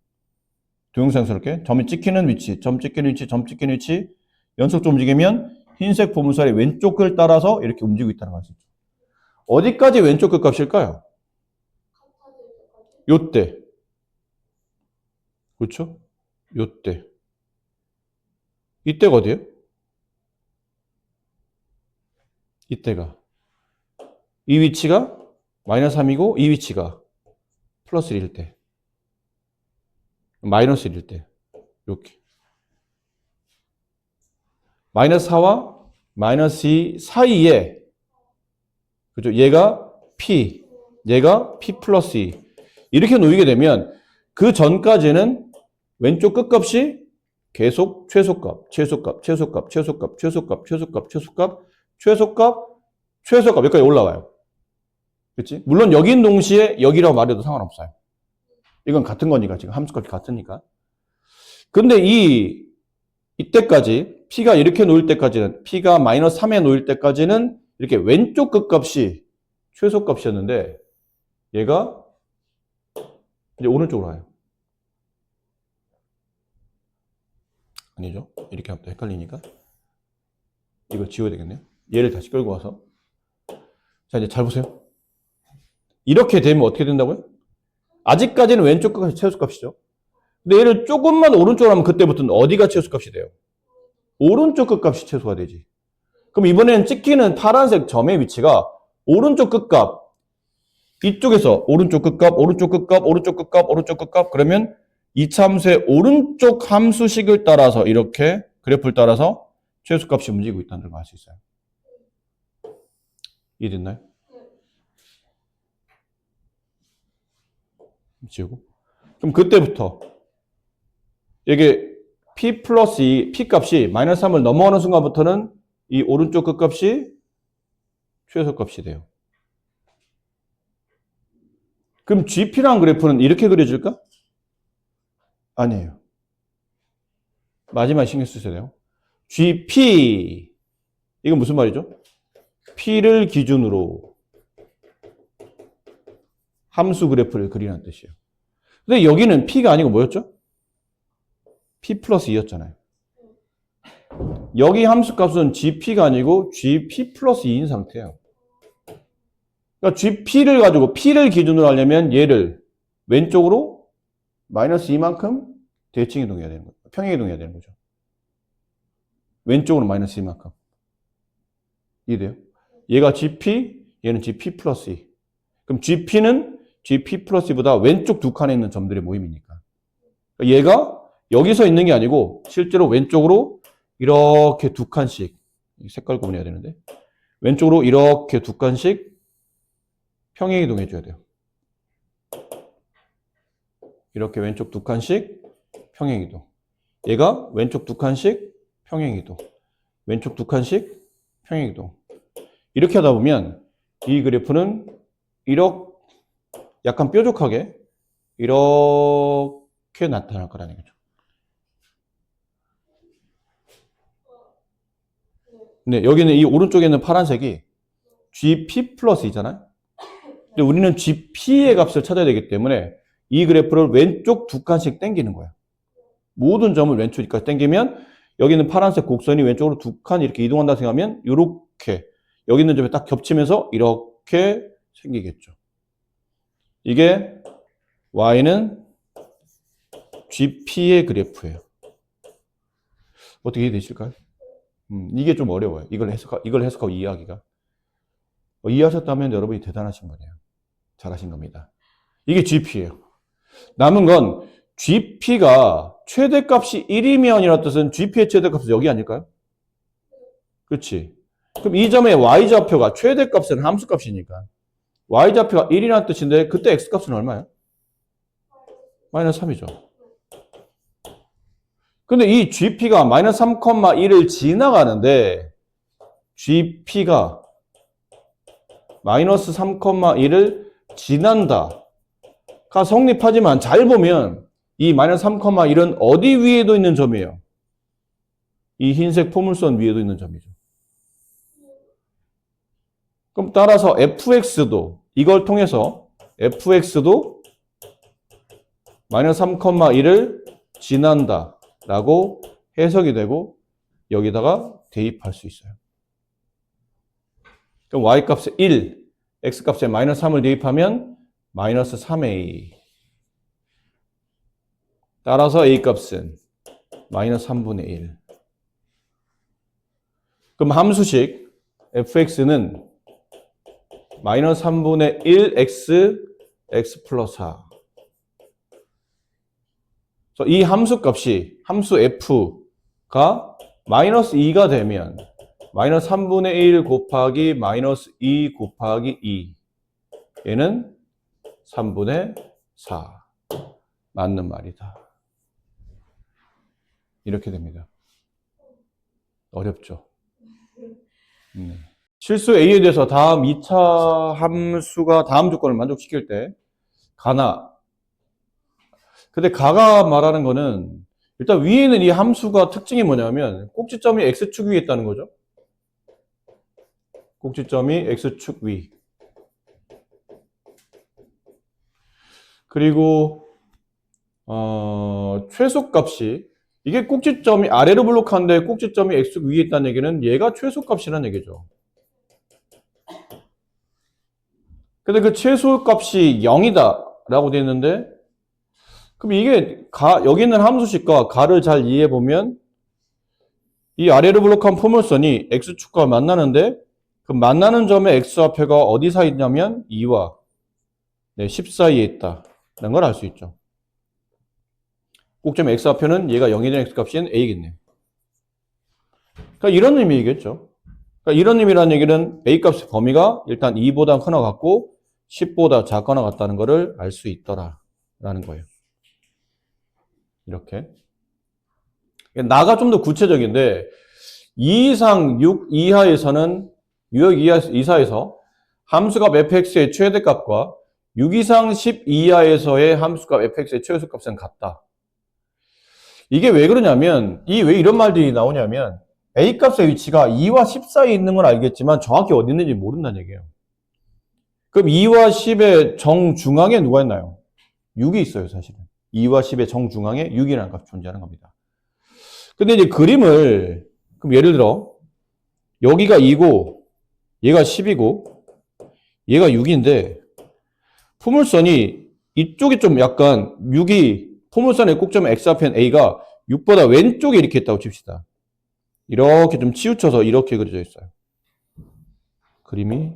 동영상스럽게 점이 찍히는 위치, 점 찍히는 위치 연속적으로 움직이면 흰색 포물선의 왼쪽을 따라서 이렇게 움직이고 있다는 걸 알 수 있죠. 어디까지 왼쪽 끝값일까요? 요때. 그렇죠? 요때. 이때가 어디예요? 이때가. 이 위치가 마이너스 3이고 이 위치가 플러스 1일 때. 마이너스 1일 때. 이렇게. 마이너스 4와 마이너스 2 사이에 그죠? 얘가 P 플러스 2. 이렇게 놓이게 되면 그 전까지는 왼쪽 끝값이 계속 최소값, 최소값, 최소값, 최소값, 최소값, 최소값, 최소값, 최소값, 최소값 여기까지 올라와요. 그렇지? 물론 여긴 동시에 여기라고 말해도 상관없어요. 이건 같은 거니까 지금 함수값이 같으니까. 근데 이때까지 P가 이렇게 놓일 때까지는 P가 마이너스 3에 놓일 때까지는 이렇게 왼쪽 끝값이 최소값이었는데 얘가 이제 오른쪽으로 와요. 아니죠? 이렇게 하면 또 헷갈리니까 이거 지워야 되겠네요. 얘를 다시 끌고 와서 자 이제 잘 보세요. 이렇게 되면 어떻게 된다고요? 아직까지는 왼쪽 끝값이 최소값이죠. 근데 얘를 조금만 오른쪽으로 하면 그때부터는 어디가 최소값이 돼요? 오른쪽 끝값이 최소가 되지. 그럼 이번에는 찍히는 파란색 점의 위치가 오른쪽 끝값 이쪽에서 오른쪽 끝값, 오른쪽 끝값, 오른쪽 끝값, 오른쪽 끝값 그러면 이차함수의 오른쪽 함수식을 따라서 이렇게 그래프를 따라서 최소값이 움직이고 있다는 걸 알 수 있어요. 이해됐나요? 지우고. 그럼 그때부터 이게 P 플러스 P 값이 마이너스 3을 넘어가는 순간부터는 이 오른쪽 끝값이 최소값이 돼요. 그럼 GP라는 그래프는 이렇게 그려질까? 아니에요. 마지막에 신경 쓰셔야 돼요. GP 이건 무슨 말이죠? P를 기준으로 함수 그래프를 그리는 뜻이에요. 근데 여기는 P가 아니고 뭐였죠? P 플러스 2였잖아요. 여기 함수값은 GP가 아니고 GP 플러스 2인 상태예요. 그러니까 GP를 가지고 P를 기준으로 하려면 얘를 왼쪽으로 마이너스 2만큼 대칭이동해야 되는 거죠. 평행이동해야 되는 거죠. 왼쪽으로 마이너스 2만큼. 이해돼요? 얘가 GP, 얘는 GP 플러스 2. 그럼 GP는 GP 플러스 2보다 왼쪽 두 칸에 있는 점들의 모임이니까. 얘가 여기서 있는 게 아니고 실제로 왼쪽으로 이렇게 두 칸씩 색깔 구분해야 되는데 왼쪽으로 이렇게 두 칸씩 평행이동 해줘야 돼요. 이렇게 왼쪽 두 칸씩 평행이동. 얘가 왼쪽 두 칸씩 평행이동. 왼쪽 두 칸씩 평행이동. 이렇게 하다 보면 이 그래프는 이렇게 약간 뾰족하게 이렇게 나타날 거라는 거죠. 네, 여기는 이 오른쪽에 있는 파란색이 GP 플러스 이잖아요. 근데 우리는 GP의 값을 찾아야 되기 때문에 이 그래프를 왼쪽 두 칸씩 당기는 거예요. 모든 점을 왼쪽까지 당기면 여기 있는 파란색 곡선이 왼쪽으로 두 칸 이렇게 이동한다 생각하면 이렇게 여기 있는 점에 딱 겹치면서 이렇게 생기겠죠. 이게 Y는 GP의 그래프예요. 어떻게 이해되실까요? 이게 좀 어려워요. 이걸 해석하고 이해하기가. 이해하셨다면 여러분이 대단하신 분이에요. 잘하신 겁니다. 이게 GP예요. 남은 건 GP가 최대값이 1이면이라는 뜻은 GP의 최대값은 여기 아닐까요? 그렇지. 그럼 이 점의 Y좌표가 최대값은 함수값이니까 Y좌표가 1이라는 뜻인데 그때 X값은 얼마예요? 마이너스 3이죠. 근데 이 GP가 마이너스 3,1을 지나가는데 GP가 마이너스 3,1을 지난다가 성립하지만 잘 보면 이 마이너스 3,1은 어디 위에도 있는 점이에요? 이 흰색 포물선 위에도 있는 점이죠. 그럼 따라서 fx도 이걸 통해서 fx도 마이너스 3,1을 지난다 라고 해석이 되고 여기다가 대입할 수 있어요. 그럼 y값에 1, x값에 마이너스 3을 대입하면 마이너스 3a. 따라서 a값은 마이너스 3분의 1. 그럼 함수식 fx는 마이너스 3분의 1x, x 플러스 4. 이 함수값이 함수 f가 마이너스 2가 되면 마이너스 3분의 1 곱하기 마이너스 2 곱하기 2 얘는 3분의 4. 맞는 말이다. 이렇게 됩니다. 어렵죠? 실수 A에 대해서 다음 2차 함수가 다음 조건을 만족시킬 때 가나. 근데 가가 말하는 거는 일단 위에 있는 이 함수가 특징이 뭐냐면 꼭지점이 X축 위에 있다는 거죠. 꼭지점이 X축 위. 그리고 최소값이 이게 꼭지점이 아래로 블록하는데 꼭지점이 X축 위에 있다는 얘기는 얘가 최소값이라는 얘기죠. 근데 그 최소값이 0이다 라고 되어 있는데 그럼 이게 여기 있는 함수식과 가를 잘 이해해 보면 이 아래로 블록한 포물선이 X축과 만나는데 그 만나는 점의 X좌표가 어디 사이에 있냐면 2와 10 사이에 있다는 걸 알 수 있죠. 꼭점 X좌표는 얘가 0이 되는 X값인 A겠네요. 그러니까 이런 의미이겠죠. 그러니까 이런 의미라는 얘기는 A값의 범위가 일단 2보다 크나 같고 10보다 작거나 같다는 것을 알 수 있더라라는 거예요. 이렇게. 나가 좀 더 구체적인데 2 이상 6 이하에서는 유역 이하에서 함수값 fx의 최대값과 6 이상 10 이하에서의 함수값 fx의 최소값은 같다. 이게 왜 그러냐면 왜 이런 말들이 나오냐면 A값의 위치가 2와 10 사이에 있는 건 알겠지만 정확히 어디 있는지 모른다는 얘기예요. 그럼 2와 10의 정중앙에 누가 있나요? 6이 있어요, 사실은. 2와 10의 정중앙에 6이라는 값이 존재하는 겁니다. 근데 이제 그림을, 그럼 예를 들어, 여기가 2고, 얘가 10이고, 얘가 6인데, 포물선이 이쪽이 좀 약간 6이, 포물선의 꼭점 X좌표인 A가 6보다 왼쪽에 이렇게 있다고 칩시다. 이렇게 좀 치우쳐서 이렇게 그려져 있어요. 그림이,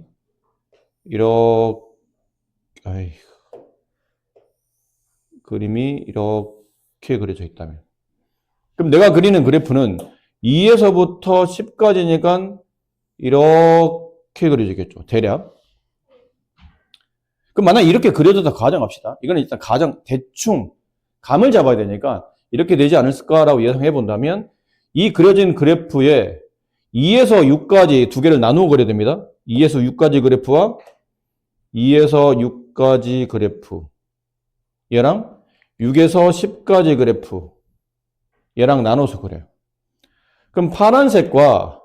그림이 이렇게 그려져 있다면. 그럼 내가 그리는 그래프는 2에서부터 10까지니까 이렇게 그려지겠죠. 대략. 그럼 만약 이렇게 그려져서 가정합시다. 이거는 일단 대충 감을 잡아야 되니까 이렇게 되지 않을까라고 예상해 본다면 이 그려진 그래프에 2에서 6까지 두 개를 나누어 그려야 됩니다. 2에서 6까지 그래프와 2에서 6까지 그래프. 얘랑 6에서 10까지 그래프. 얘랑 나눠서 그래요. 그럼 파란색과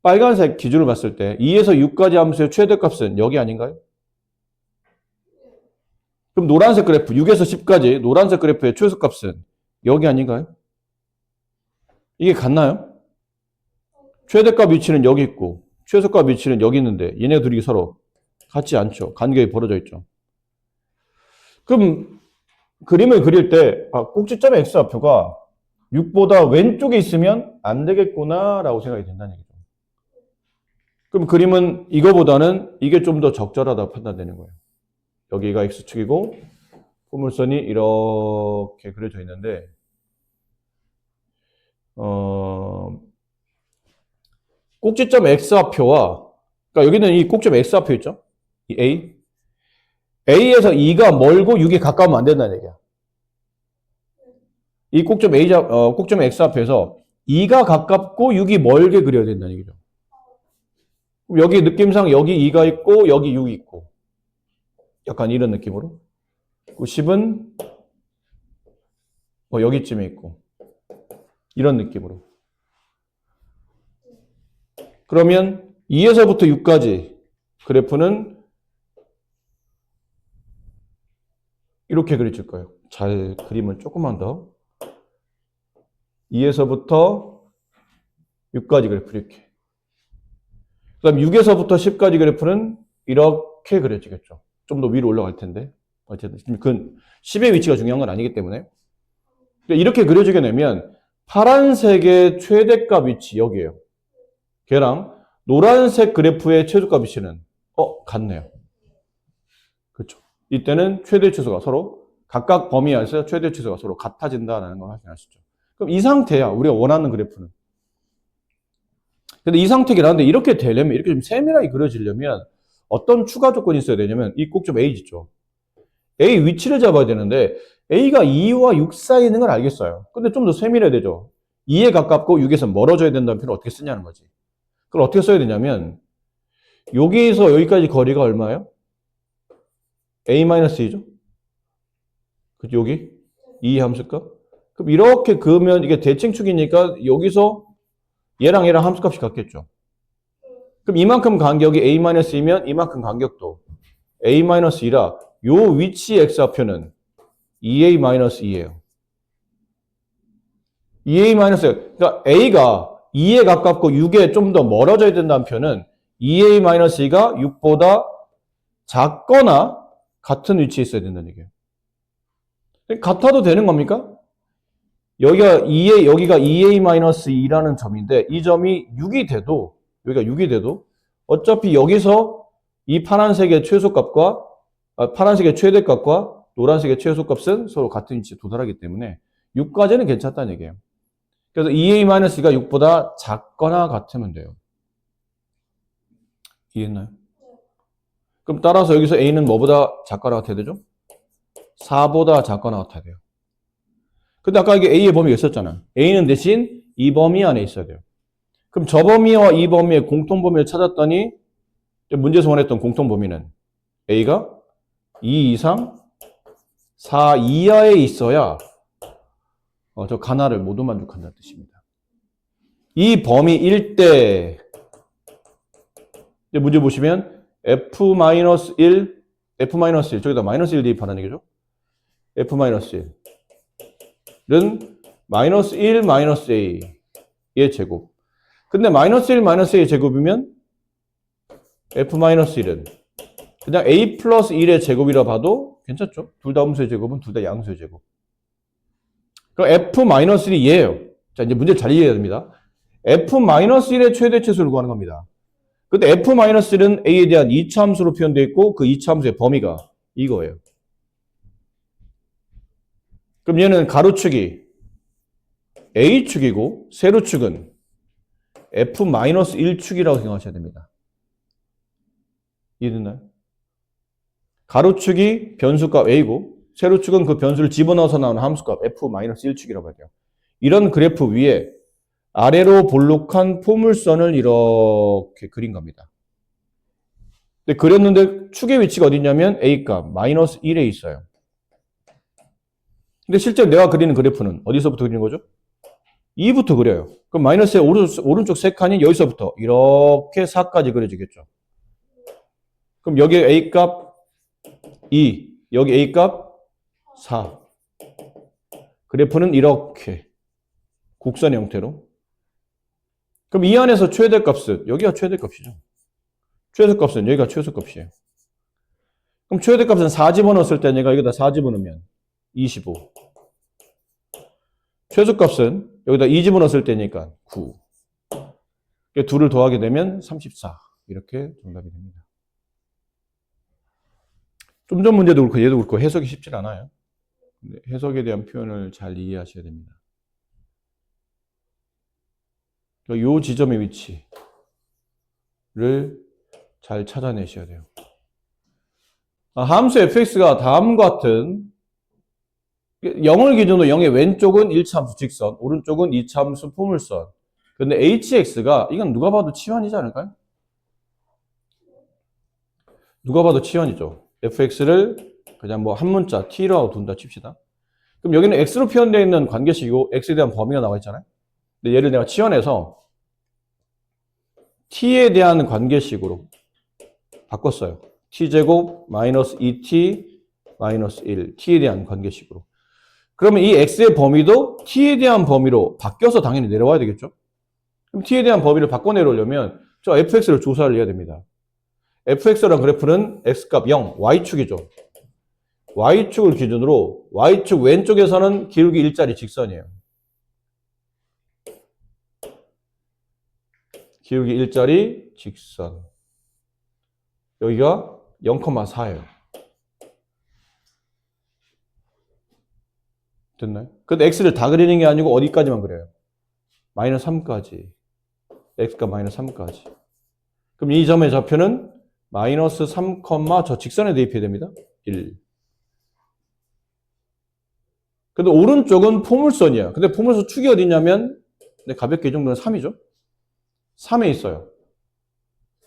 빨간색 기준을 봤을 때 2에서 6까지 함수의 최대값은 여기 아닌가요? 그럼 노란색 그래프 6에서 10까지 노란색 그래프의 최소값은 여기 아닌가요? 이게 같나요? 최대값 위치는 여기 있고 최소값 위치는 여기 있는데 얘네 둘이 서로 같지 않죠. 간격이 벌어져 있죠. 그럼 그림을 그릴 때 꼭지점의 X좌표가 6보다 왼쪽에 있으면 안 되겠구나 라고 생각이 된다는 얘기죠. 그럼 그림은 이거보다는 이게 좀 더 적절하다고 판단되는 거예요. 여기가 X축이고 포물선이 이렇게 그려져 있는데 꼭지점 X좌표와 그러니까 여기는 이 꼭지점 X좌표 있죠? 이 A에서 2가 멀고 6이 가까우면 안 된다는 얘기야. 이 꼭점 꼭점 X좌표에서 2가 가깝고 6이 멀게 그려야 된다는 얘기죠. 여기 느낌상 여기 2가 있고 여기 6이 있고 약간 이런 느낌으로 10은 여기쯤에 있고 이런 느낌으로 그러면 2에서부터 6까지 그래프는 이렇게 그려질 거예요. 잘 그림을 조금만 더 2에서부터 6까지 그래프 이렇게 그 다음 6에서부터 10까지 그래프는 이렇게 그려지겠죠. 좀 더 위로 올라갈 텐데 어쨌든 그건 10의 위치가 중요한 건 아니기 때문에 이렇게 그려지게 되면 파란색의 최대값 위치 여기에요. 걔랑 노란색 그래프의 최소값 위치는 같네요. 그렇죠. 이때는 최대 최소가 서로 각각 범위 안에서 최대 최소가 서로 같아진다는 걸 확인할 수 있죠. 그럼 이 상태야 우리가 원하는 그래프는. 근데 이 상태긴 한데 이렇게 되려면 이렇게 좀 세밀하게 그려지려면 어떤 추가 조건이 있어야 되냐면 이 꼭점 A 있죠. A 위치를 잡아야 되는데 A가 2와 6 사이에 있는 걸 알겠어요. 근데 좀 더 세밀해야 되죠. 2에 가깝고 6에서 멀어져야 된다는 표현을 어떻게 쓰냐는 거지. 그걸 어떻게 써야 되냐면 여기에서 여기까지 거리가 얼마예요? A-2죠? 그죠? 여기 2 함수값. 그럼 이렇게 그으면 이게 대칭축이니까 여기서 얘랑 함수값이 같겠죠. 그럼 이만큼 간격이 A-2면 이만큼 간격도 A-2라 요 위치 x좌표는 2A-2예요. 2A-2. 그러니까 A가 2에 가깝고 6에 좀 더 멀어져야 된다는 표현은 2A-2가 6보다 작거나 같은 위치에 있어야 된다는 얘기예요. 같아도 되는 겁니까? 여기가 2A-2라는 점인데 이 점이 6이 돼도 여기가 6이 돼도 어차피 여기서 이 파란색의 최소값과 파란색의 최대값과 노란색의 최소값은 서로 같은 위치에 도달하기 때문에 6까지는 괜찮다는 얘기예요. 그래서 2A-가 6보다 작거나 같으면 돼요. 이해했나요? 그럼 따라서 여기서 A는 뭐보다 작거나 같아야 되죠? 4보다 작거나 같아야 돼요. 근데 아까 이게 A의 범위가 있었잖아요. A는 대신 이 범위 안에 있어야 돼요. 그럼 저 범위와 이 범위의 공통범위를 찾았더니 문제에서 원했던 공통범위는 A가 2 이상 4 이하에 있어야 저 가나를 모두 만족한다는 뜻입니다. 이 범위일 때 문제 보시면 F-1 저기다 -1 대입하는 얘기죠. F-1은 -1 A의 제곱. 근데 -1 A의 제곱이면 F-1은 그냥 A 플러스 1의 제곱이라 봐도 괜찮죠? 둘 다 음수의 제곱은 둘 다 양수의 제곱. 그럼 F-1이 얘예요. 자, 이제 문제를 잘 이해해야 됩니다. F-1의 최대치수를 구하는 겁니다. 근데 F-1은 A에 대한 2차 함수로 표현되어 있고 그 2차 함수의 범위가 이거예요. 그럼 얘는 가로축이 A축이고 세로축은 F-1축이라고 생각하셔야 됩니다. 이해됐나요? 가로축이 변수값 A고 세로축은 그 변수를 집어넣어서 나오는 함수값 F-1축이라고 해야 돼요. 이런 그래프 위에 아래로 볼록한 포물선을 이렇게 그린 겁니다. 근데 그렸는데 축의 위치가 어디 있냐면 A값 -1에 있어요. 근데 실제 내가 그리는 그래프는 어디서부터 그리는 거죠? 2부터 그려요. 그럼 마이너스의 오른쪽 세 칸이 여기서부터 이렇게 4까지 그려지겠죠. 그럼 여기 A값 2, 여기 A값 4. 그래프는 이렇게 곡선 형태로. 그럼 이 안에서 최대값은 여기가 최대값이죠. 최소값은 여기가 최소값이에요. 그럼 최대값은 4 집어넣었을 때 얘가 여기다 4 집어넣으면 25. 최소값은 여기다 2 집어넣었을 때니까 9. 2를 더하게 되면 34. 이렇게 정답이 됩니다. 좀 전 문제도 그렇고 얘도 그렇고 해석이 쉽지 않아요. 해석에 대한 표현을 잘 이해하셔야 됩니다. 이 지점의 위치를 잘 찾아내셔야 돼요. 함수 fx가 다음과 같은 0을 기준으로 0의 왼쪽은 1차 함수 직선, 오른쪽은 2차 함수 포물선. 근데 hx가 이건 누가 봐도 치환이지 않을까요? 누가 봐도 치환이죠. fx를 그냥 뭐 한 문자 t라고 둔다 칩시다. 그럼 여기는 x로 표현되어 있는 관계식이고 x에 대한 범위가 나와 있잖아요. 근데 얘를 내가 치환해서 t에 대한 관계식으로 바꿨어요. t제곱 마이너스 2t 마이너스 1 t에 대한 관계식으로. 그러면 이 x의 범위도 t에 대한 범위로 바뀌어서 당연히 내려와야 되겠죠. 그럼 t에 대한 범위를 바꿔 내려오려면 저 fx를 조사를 해야 됩니다. fx라는 그래프는 x값 0, y축이죠. y축을 기준으로 y축 왼쪽에서는 기울기 1짜리 직선이에요. 기울기 1짜리 직선. 여기가 0,4예요. 됐나요? 근데 x를 다 그리는 게 아니고 어디까지만 그려요? 마이너스 3까지. x가 마이너스 3까지. 그럼 이 점의 좌표는 마이너스 3, 저 직선에 대입해야 됩니다. 1. 근데 오른쪽은 포물선이야. 근데 포물선 축이 어디냐면, 가볍게 이 정도는 3이죠? 3에 있어요.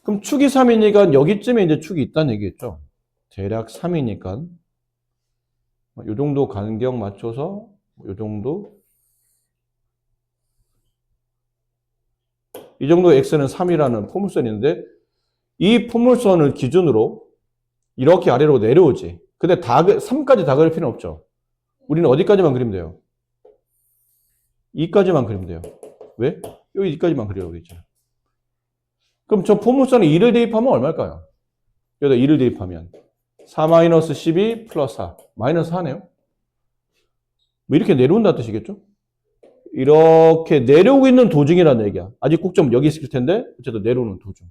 그럼 축이 3이니까 여기쯤에 이제 축이 있다는 얘기겠죠? 대략 3이니까. 이 정도 간격 맞춰서, 이 정도. 이 정도 x는 3이라는 포물선이 있는데, 이 포물선을 기준으로 이렇게 아래로 내려오지. 근데 3까지 다 그릴 필요는 없죠. 우리는 어디까지만 그리면 돼요? 2까지만 그리면 돼요. 왜? 여기 2까지만 그리라고 했잖아요. 그럼 저 포물선에 2를 대입하면 얼마일까요? 여기다 2를 대입하면 4-12 플러스 4. 마이너스 4네요. 뭐 이렇게 내려온다는 뜻이겠죠? 이렇게 내려오고 있는 도중이라는 얘기야. 아직 꼭점 여기 있을 텐데 어쨌든 내려오는 도중.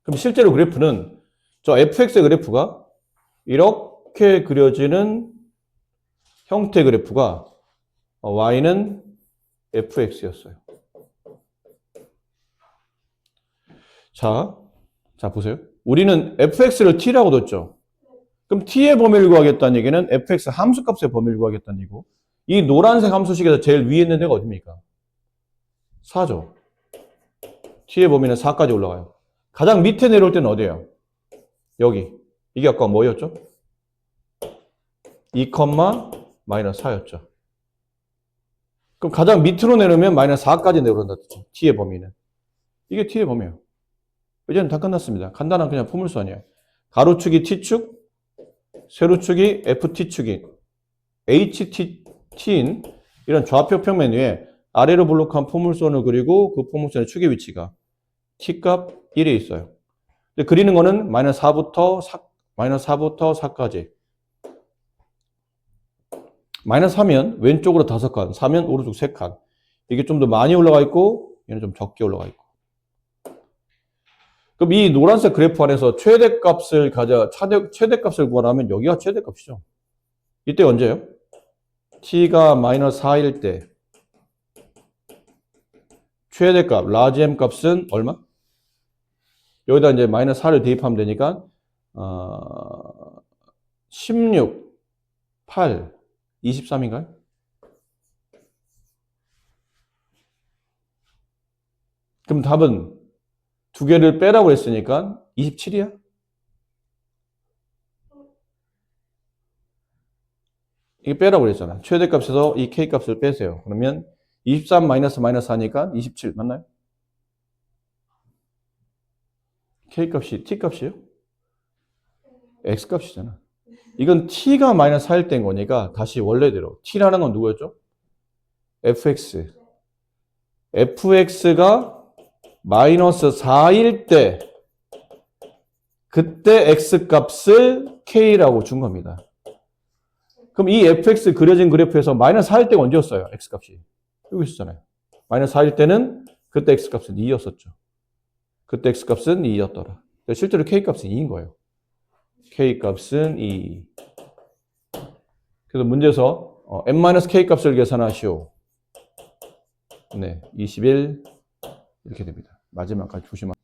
그럼 실제로 그래프는 저 fx의 그래프가 이렇게 그려지는 형태 그래프가 y는 fx였어요. 자 보세요. 우리는 fx를 t라고 뒀죠. 그럼 t의 범위를 구하겠다는 얘기는 fx 함수값의 범위를 구하겠다는 얘기고, 이 노란색 함수식에서 제일 위에 있는 데가 어디입니까? 4죠. t의 범위는 4까지 올라가요. 가장 밑에 내려올 때는 어디예요? 여기. 이게 아까 뭐였죠? 2, 마이너스 4였죠. 그럼 가장 밑으로 내려오면 마이너스 4까지 내려온다 뜻이죠. t의 범위는. 이게 t의 범위예요. 이제는 다 끝났습니다. 간단한 그냥 포물선이에요. 가로축이 t축, 세로축이 ft축인 ht인 이런 좌표 평면 위에 아래로 블록한 포물선을 그리고 그 포물선의 축의 위치가 t값 1에 있어요. 근데 그리는 거는 마이너스 4부터 4까지. 마이너스 4면 왼쪽으로 5칸, 4면 오른쪽 3칸. 이게 좀 더 많이 올라가 있고 얘는 좀 적게 올라가 있고. 그럼 이 노란색 그래프 안에서 최대값을 최대값을 구하라면 여기가 최대값이죠. 이때 언제예요? t가 마이너스 4일 때 최대값, 라지 m 값은 얼마? 여기다 이제 마이너스 4를 대입하면 되니까 16, 8, 23인가요? 그럼 답은 두 개를 빼라고 했으니까 27이야? 이게 빼라고 그랬잖아. 최대값에서 이 k값을 빼세요. 그러면 23 마이너스 4니까 27 맞나요? k값이 t값이에요? x값이잖아. 이건 t가 마이너스 4일 때인 거니까 다시 원래대로. t라는 건 누구였죠? fx. fx가 마이너스 4일 때 그때 x값을 k라고 준 겁니다. 그럼 이 fx 그려진 그래프에서 마이너스 4일 때가 언제였어요? x값이. 여기 있었잖아요. 마이너스 4일 때는 그때 x값은 2였었죠. 그때 x값은 2였더라. 실제로 k값은 2인 거예요. k값은 2. 그래서 문제에서 n-k값을 계산하시오. 네, 21 이렇게 됩니다. 마지막까지 조심하세요.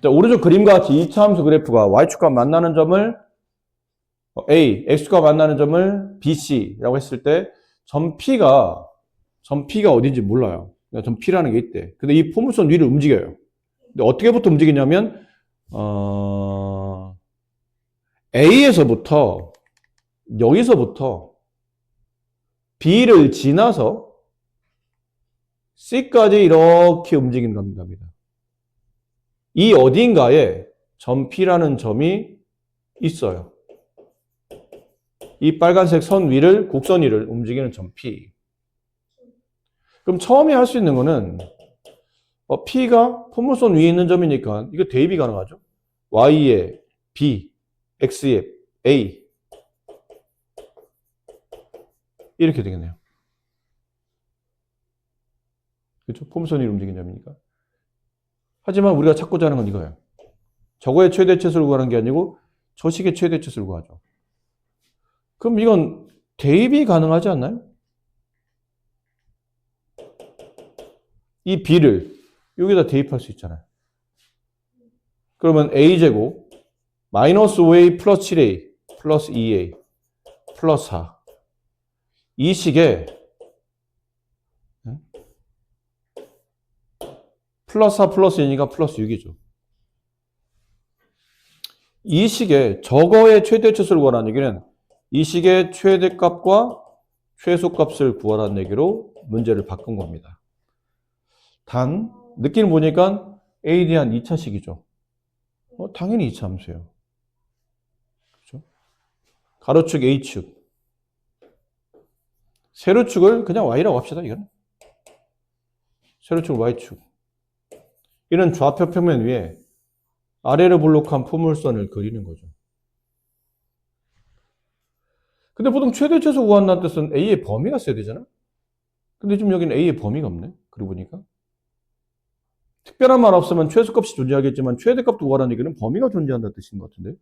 오른쪽 그림과 같이 2차 함수 그래프가 y축과 만나는 점을 A, x축과 만나는 점을 BC라고 했을 때 점 P가 어딘지 몰라요. 점 P라는 게 있대. 근데 이 포물선 위를 움직여요. 근데 어떻게부터 움직이냐면 A에서부터 여기서부터 B를 지나서 C까지 이렇게 움직이는 겁니다. 이 어딘가에 점 P라는 점이 있어요. 이 빨간색 선 위를, 곡선 위를 움직이는 점 P. 그럼 처음에 할 수 있는 거는 P가 포물선 위에 있는 점이니까 이거 대입이 가능하죠. Y에 B, X에 A 이렇게 되겠네요. 그렇죠? 포물선 위를 움직이는 점이니까. 하지만 우리가 찾고자 하는 건 이거예요. 저거의 최대치수를 구하는 게 아니고 저 식의 최대치수를 구하죠. 그럼 이건 대입이 가능하지 않나요? 이 B를 여기다 대입할 수 있잖아요. 그러면 A제곱 마이너스 5A 플러스 7A 플러스 2A 플러스 4 이 식에 플러스 4 플러스 2니까 플러스 6이죠. 이 식에 저거의 최대 최소를 구하라는 얘기는 이 식의 최대값과 최소값을 구하라는 얘기로 문제를 바꾼 겁니다. 단 느낌 보니까 A에 대한 2차식이죠. 당연히 2차 함수예요. 그렇죠? 가로축 A축. 세로축을 그냥 Y라고 합시다. 이거는. 세로축 Y축. 이런 좌표 평면 위에 아래로 볼록한 포물선을 그리는 거죠. 근데 보통 최대 최소 구한다는 뜻은 A의 범위가 있어야 되잖아? 근데 지금 여기는 A의 범위가 없네. 그러고 보니까. 특별한 말 없으면 최소값이 존재하겠지만 최대값도 구하라는 얘기는 범위가 존재한다는 뜻인 것 같은데.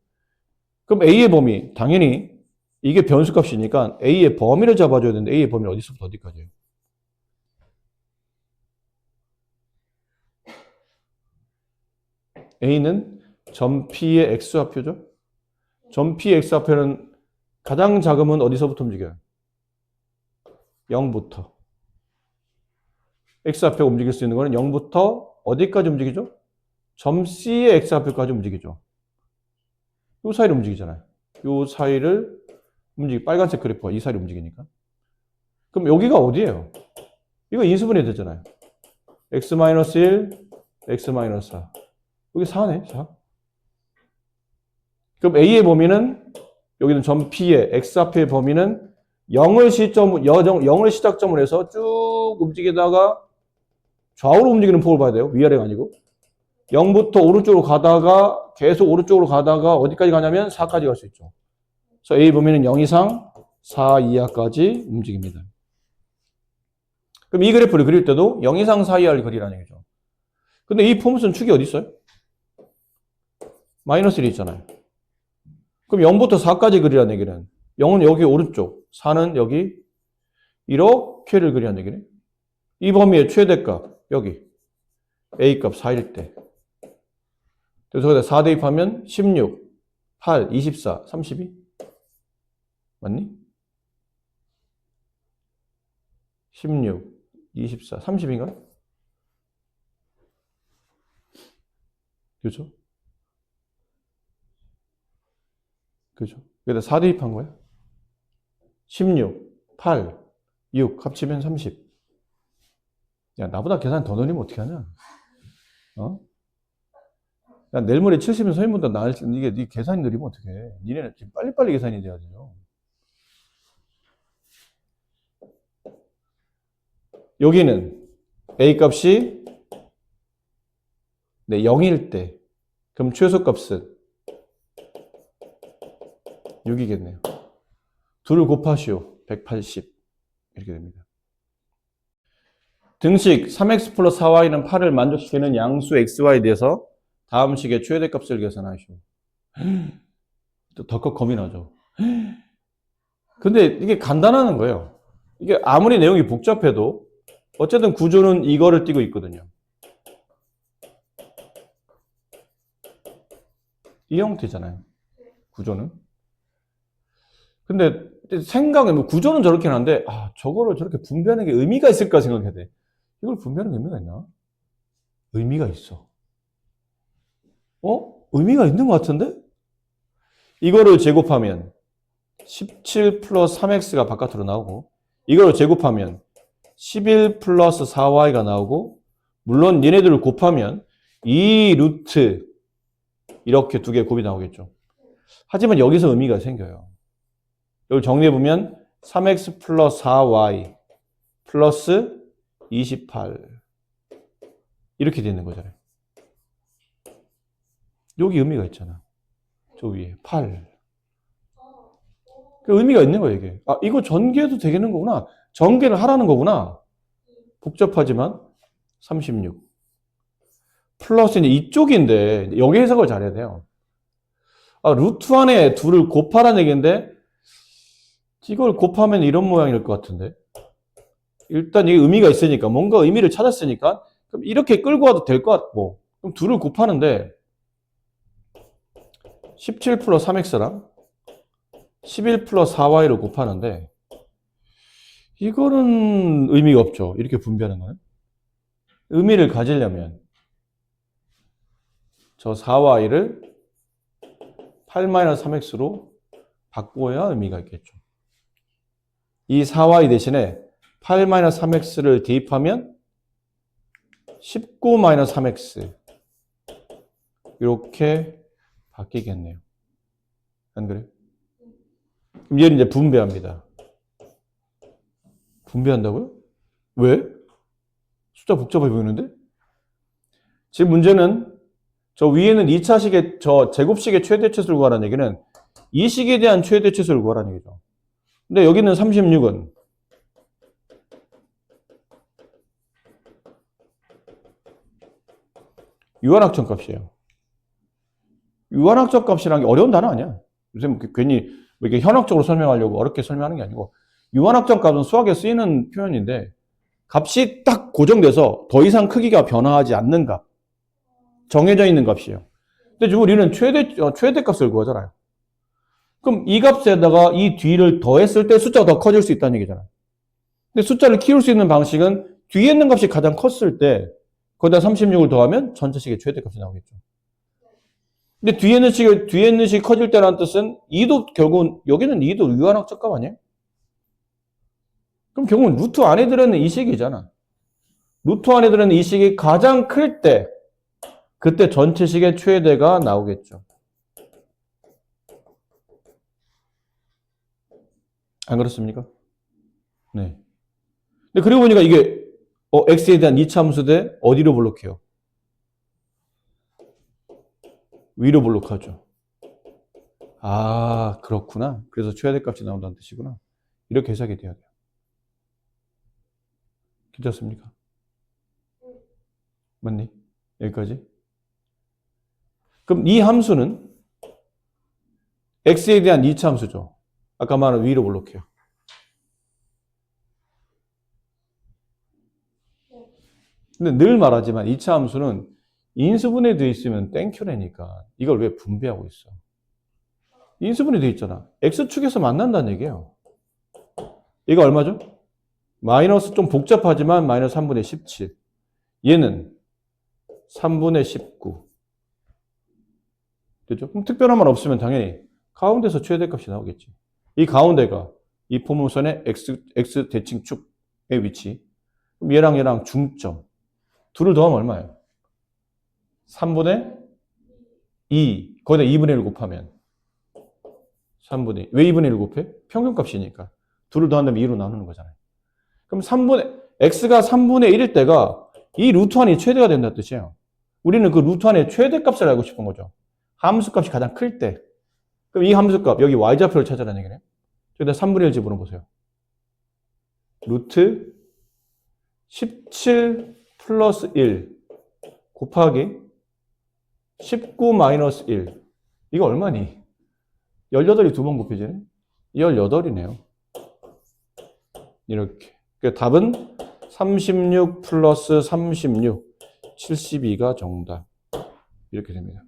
그럼 A의 범위, 당연히 이게 변수값이니까 A의 범위를 잡아줘야 되는데 A의 범위는 어디서부터 어디까지예요? A는 점 P의 X좌표죠. 점 P의 X좌표는 가장 작으면 어디서부터 움직여요? 0부터. X좌표가 움직일 수 있는 거는 0부터 어디까지 움직이죠? 점 C의 X좌표까지 움직이죠. 이 사이를 움직이잖아요. 이 사이를 빨간색 그래프가 이 사이를 움직이니까. 그럼 여기가 어디예요? 이거 인수분해 되잖아요. X-1, X-4. 여기 4네, 4. 그럼 A의 범위는, 여기는 점 P의 X좌표의 범위는 0을 시작점으로 해서 쭉 움직이다가 좌우로 움직이는 폭을 봐야 돼요. 위아래가 아니고. 0부터 오른쪽으로 가다가 계속 오른쪽으로 가다가 어디까지 가냐면 4까지 갈 수 있죠. 그래서 A 범위는 0 이상 4 이하까지 움직입니다. 그럼 이 그래프를 그릴 때도 0 이상 4 이하를 그리라는 얘기죠. 근데 이 포물선 축이 어디 있어요? 마이너스 1이 있잖아요. 그럼 0부터 4까지 그리라는 얘기는 0은 여기 오른쪽, 4는 여기 이렇게를 그리라는 얘기네. 이 범위의 최대값 여기 A값 4일 때 그래서 거기다 4 대입하면 16, 8, 24, 32 맞니? 16, 24, 30인가? 그렇죠? 그렇죠? 여기다 4 대입한 거야. 16, 8, 6 합치면 30. 야, 나보다 계산 더 느리면 어떻게 하냐? 어? 야, 내일 모레 70인 서인보다 나을 이게 네 계산이 느리면 어떻게 해? 니네는 지금 빨리빨리 계산이 돼야 되죠. 여기는 A 값이 네, 0일 때 그럼 최소값은 6이겠네요. 둘을 곱하시오. 180 이렇게 됩니다. 등식 3x 플러스 4y는 8을 만족시키는 양수 xy에 대해서 다음 식의 최대값을 계산하시오. 또 덜컥 겁이 나죠. 근데 이게 간단한 거예요. 이게 아무리 내용이 복잡해도 어쨌든 구조는 이거를 띄고 있거든요. 이 형태잖아요. 구조는. 근데 생각은 뭐 구조는 저렇긴 한데 저거를 저렇게 분배하는 게 의미가 있을까 생각해야 돼. 이걸 분배하는 게 의미가 있나? 의미가 있어. 의미가 있는 것 같은데? 이거를 제곱하면 17 플러스 3x가 바깥으로 나오고 이거를 제곱하면 11 플러스 4y가 나오고 물론 얘네들을 곱하면 2 루트 이렇게 두 개의 곱이 나오겠죠. 하지만 여기서 의미가 생겨요. 이걸 정리해보면 3x 플러스 4y 플러스 28 이렇게 되는 거잖아요. 여기 의미가 있잖아. 저 위에 8. 그 의미가 있는 거예요, 이게. 이거 전개해도 되겠는 거구나. 전개를 하라는 거구나. 복잡하지만 36. 플러스 이제 이쪽인데 여기 해석을 잘해야 돼요. 루트 안에 둘을 곱하라는 얘기인데 이걸 곱하면 이런 모양일 것 같은데. 일단 이게 의미가 있으니까 뭔가 의미를 찾았으니까 그럼 이렇게 끌고 와도 될 것 같고 그럼 둘을 곱하는데 17 플러스 3x랑 11 플러스 4y를 곱하는데 이거는 의미가 없죠. 이렇게 분배하는 거는. 의미를 가지려면 저 4y를 8-3x로 바꿔야 의미가 있겠죠. 이 4y 대신에 8-3x를 대입하면 19-3x 이렇게 바뀌겠네요. 안 그래요? 그럼 얘를 이제 분배합니다. 분배한다고요? 왜? 숫자 복잡해 보이는데? 지금 문제는 저 위에는 2차식의 저 제곱식의 최대치수를 구하라는 얘기는 이 식에 대한 최대치수를 구하라는 얘기죠. 근데 여기는 36은 유한학적 값이에요. 유한학적 값이라는 게 어려운 단어 아니야. 요새 뭐 괜히 뭐 이렇게 현학적으로 설명하려고 어렵게 설명하는 게 아니고 유한학적 값은 수학에 쓰이는 표현인데 값이 딱 고정돼서 더 이상 크기가 변화하지 않는 값. 정해져 있는 값이에요. 근데 지금 우리는 최대값을 구하잖아요. 그럼 이 값에다가 이 뒤를 더했을 때 숫자가 더 커질 수 있다는 얘기잖아요. 근데 숫자를 키울 수 있는 방식은 뒤에 있는 값이 가장 컸을 때 거기다 36을 더하면 전체식의 최대값이 나오겠죠. 근데 뒤에 있는 식이 커질 때라는 뜻은 2도 결국은 여기는 2도 유한학적 값 아니에요? 그럼 결국은 루트 안에 들어있는 이 식이잖아. 루트 안에 들어있는 이 식이 가장 클 때 그때 전체식의 최대가 나오겠죠. 안 그렇습니까? 네. 근데 그리고 보니까 이게 x에 대한 이차함수 대 어디로 블록해요? 위로 블록하죠. 아, 그렇구나. 그래서 최대값이 나온다는 뜻이구나. 이렇게 해석이 돼야 돼요. 괜찮습니까? 맞니? 여기까지? 그럼 이 함수는 x에 대한 이차함수죠. 아까 말한 위로 블록해요. 근데 늘 말하지만 이차함수는 인수분해 되어 있으면 땡큐래니까 이걸 왜 분배하고 있어? 인수분해 되어 있잖아. x축에서 만난다는 얘기예요. 이거 얼마죠? 마이너스 좀 복잡하지만 마이너스 3분의 17. 얘는 3분의 19. 됐죠? 그럼 특별한 말 없으면 당연히 가운데서 최대값이 나오겠지. 이 가운데가 이 포물선의 x 대칭 축의 위치. 그럼 얘랑 중점. 둘을 더하면 얼마예요? 3분의 2. 거기다 2분의 1 곱하면 3분의 2. 왜 2분의 1 곱해? 평균값이니까. 둘을 더한다면 2로 나누는 거잖아요. 그럼 x가 3분의 1일 때가 이 루트 안이 최대가 된다는 뜻이에요. 우리는 그 루트 안의 최대값을 알고 싶은 거죠. 함수값이 가장 클 때. 그럼 이 함수값, 여기 y좌표를 찾으라는 얘기네. 여기다 3분의 1 집어넣어보세요. 루트 17 플러스 1 곱하기 19 마이너스 1. 이거 얼마니? 18이 두 번 곱해지네? 18이네요. 이렇게. 그러니까 답은 36 플러스 36, 72가 정답. 이렇게 됩니다.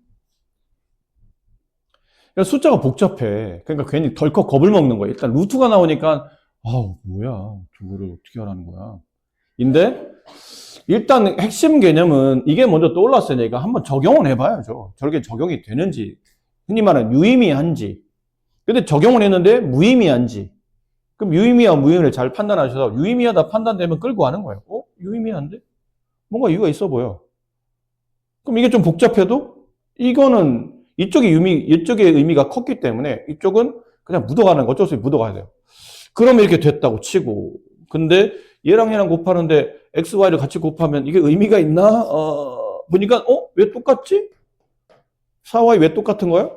그러니까 숫자가 복잡해. 그러니까 괜히 덜컥 겁을 먹는 거야. 일단 루트가 나오니까 뭐야. 저거를 어떻게 하라는 거야. 인데 일단 핵심 개념은 이게 먼저 떠올랐으니까 한번 적용을 해봐야죠. 저렇게 적용이 되는지, 흔히 말하는 유의미한지. 근데 적용을 했는데 무의미한지. 그럼 유의미와 무의미를 잘 판단하셔서 유의미하다 판단되면 끌고 가는 거예요. 유의미한데? 뭔가 이유가 있어 보여. 그럼 이게 좀 복잡해도 이거는 이쪽의 의미가 컸기 때문에 이쪽은 그냥 묻어가는 거, 어쩔 수 없이 묻어가야 돼요. 그러면 이렇게 됐다고 치고. 근데 얘랑 곱하는데 x, y를 같이 곱하면 이게 의미가 있나? 보니까 왜 똑같지? 4y 왜 똑같은 거야?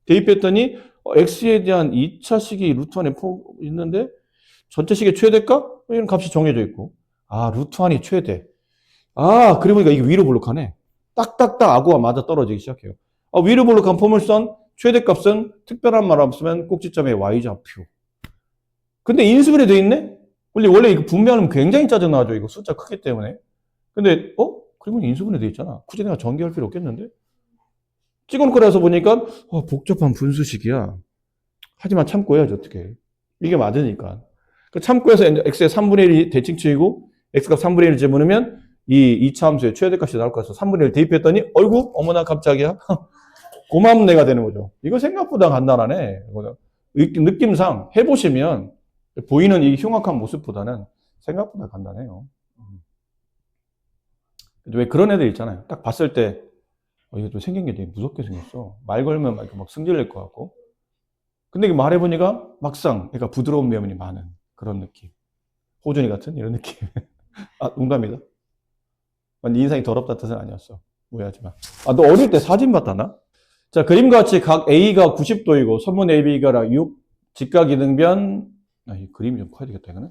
대입했더니 x에 대한 2차식이 루트 안에 있는데 전체식의 최대값? 이런 값이 정해져 있고. 루트 안이 최대. 그리고 보니까 이게 위로 블록하네. 딱딱딱 아구가 맞아 떨어지기 시작해요. 위로 블록한 포물선 최대값은 특별한 말 없으면 꼭지점의 y좌표. 근데 인수분해 돼 있네? 원래 이거 분배하면 굉장히 짜증나죠. 이거 숫자 크기 때문에. 근데 그리고 인수분해 돼 있잖아. 굳이 내가 전개할 필요 없겠는데? 찍어놓고 나서 보니까 복잡한 분수식이야. 하지만 참고 해야지 어떻게. 이게 맞으니까. 그 참고해서 x의 3분의 1이 대칭축이고 x값 3분의 1을 집어넣으면 이 2차 함수의 최대값이 나올 것 같아서 3분의 1 대입했더니 어이구 어머나 깜짝이야. 고맙네가 되는 거죠. 이거 생각보다 간단하네. 느낌상 해보시면 보이는 이 흉악한 모습보다는 생각보다 간단해요. 왜 그런 애들 있잖아요. 딱 봤을 때 이거 좀 생긴 게 되게 무섭게 생겼어. 말 걸면 막 승질낼 것 같고. 근데 말해보니까 막상 그러니까 부드러운 면이 많은 그런 느낌. 호준이 같은 이런 느낌. 아, 농담이다. 네 인상이 더럽다 뜻은 아니었어. 오해하지 마. 아, 너 어릴 때 사진 봤다나? 자, 그림과 같이 각 A가 90도이고 선분 AB가 6, 직각 이등변. 이 그림이 좀 커야 되겠다, 이거는.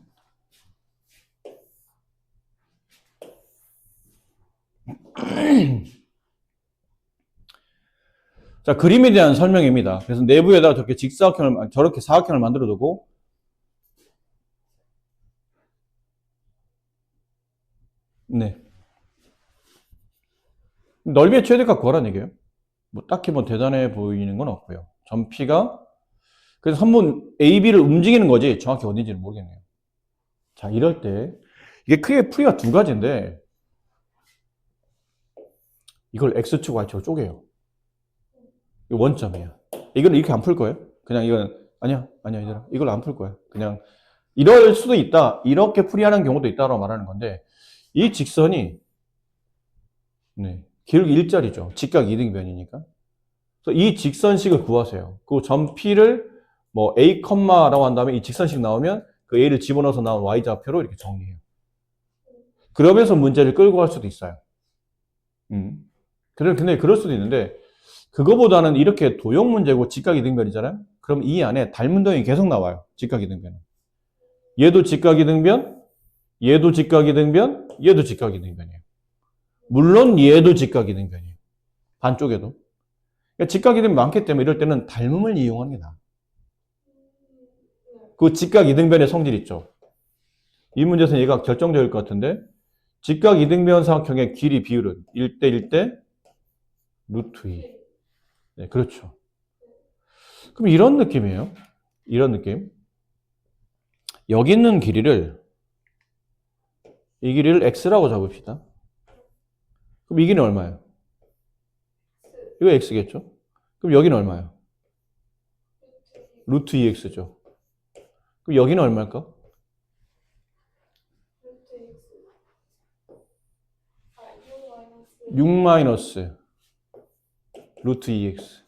자, 그림에 대한 설명입니다. 그래서 내부에다가 저렇게 사각형을 만들어 두고, 네. 넓이의 최대값 구하라는 얘기예요. 딱히 대단해 보이는 건 없고요. 점피가, 그래서 선분 AB를 움직이는 거지, 정확히 어딘지는 모르겠네요. 자, 이럴 때, 이게 크게 풀이가 두 가지인데, 이걸 X축, Y축으로 쪼개요. 이거 원점이에요. 이거는 이렇게 안 풀 거예요. 그냥 이건, 아니야, 얘들아. 이걸 안 풀 거야. 그냥, 이럴 수도 있다. 이렇게 풀이하는 경우도 있다라고 말하는 건데, 이 직선이, 네, 길기 일자리죠. 직각 이등변이니까. 그래서 이 직선식을 구하세요. 그 점 P를 A, 라고 한 다음에 이 직선식 나오면 그 A를 집어넣어서 나온 Y좌표로 이렇게 정리해요. 그러면서 문제를 끌고 갈 수도 있어요. 근데 그럴 수도 있는데, 그거보다는 이렇게 도형 문제고 직각 이등변이잖아요? 그럼 이 안에 닮은 도형이 계속 나와요. 직각 이등변은. 얘도 직각 이등변, 얘도 직각 이등변, 얘도 직각 이등변이에요. 물론 얘도 직각 이등변이에요. 반쪽에도. 그러니까 직각 이등변이 많기 때문에 이럴 때는 닮음을 이용합니다. 그 직각 이등변의 성질 있죠. 이 문제에서는 얘가 결정적일 것 같은데 직각 이등변 삼각형의 길이 비율은 1대 1대 루트 2. 네, 그렇죠. 그럼 이런 느낌이에요. 이런 느낌. 여기 있는 길이를 이 길이를 x라고 잡읍시다. 그럼 이 길이는 얼마예요? 이거 x겠죠? 그럼 여기는 얼마예요? 루트 2x죠. 그럼 여기는 얼마일까? 6 마이너스 루트 2x.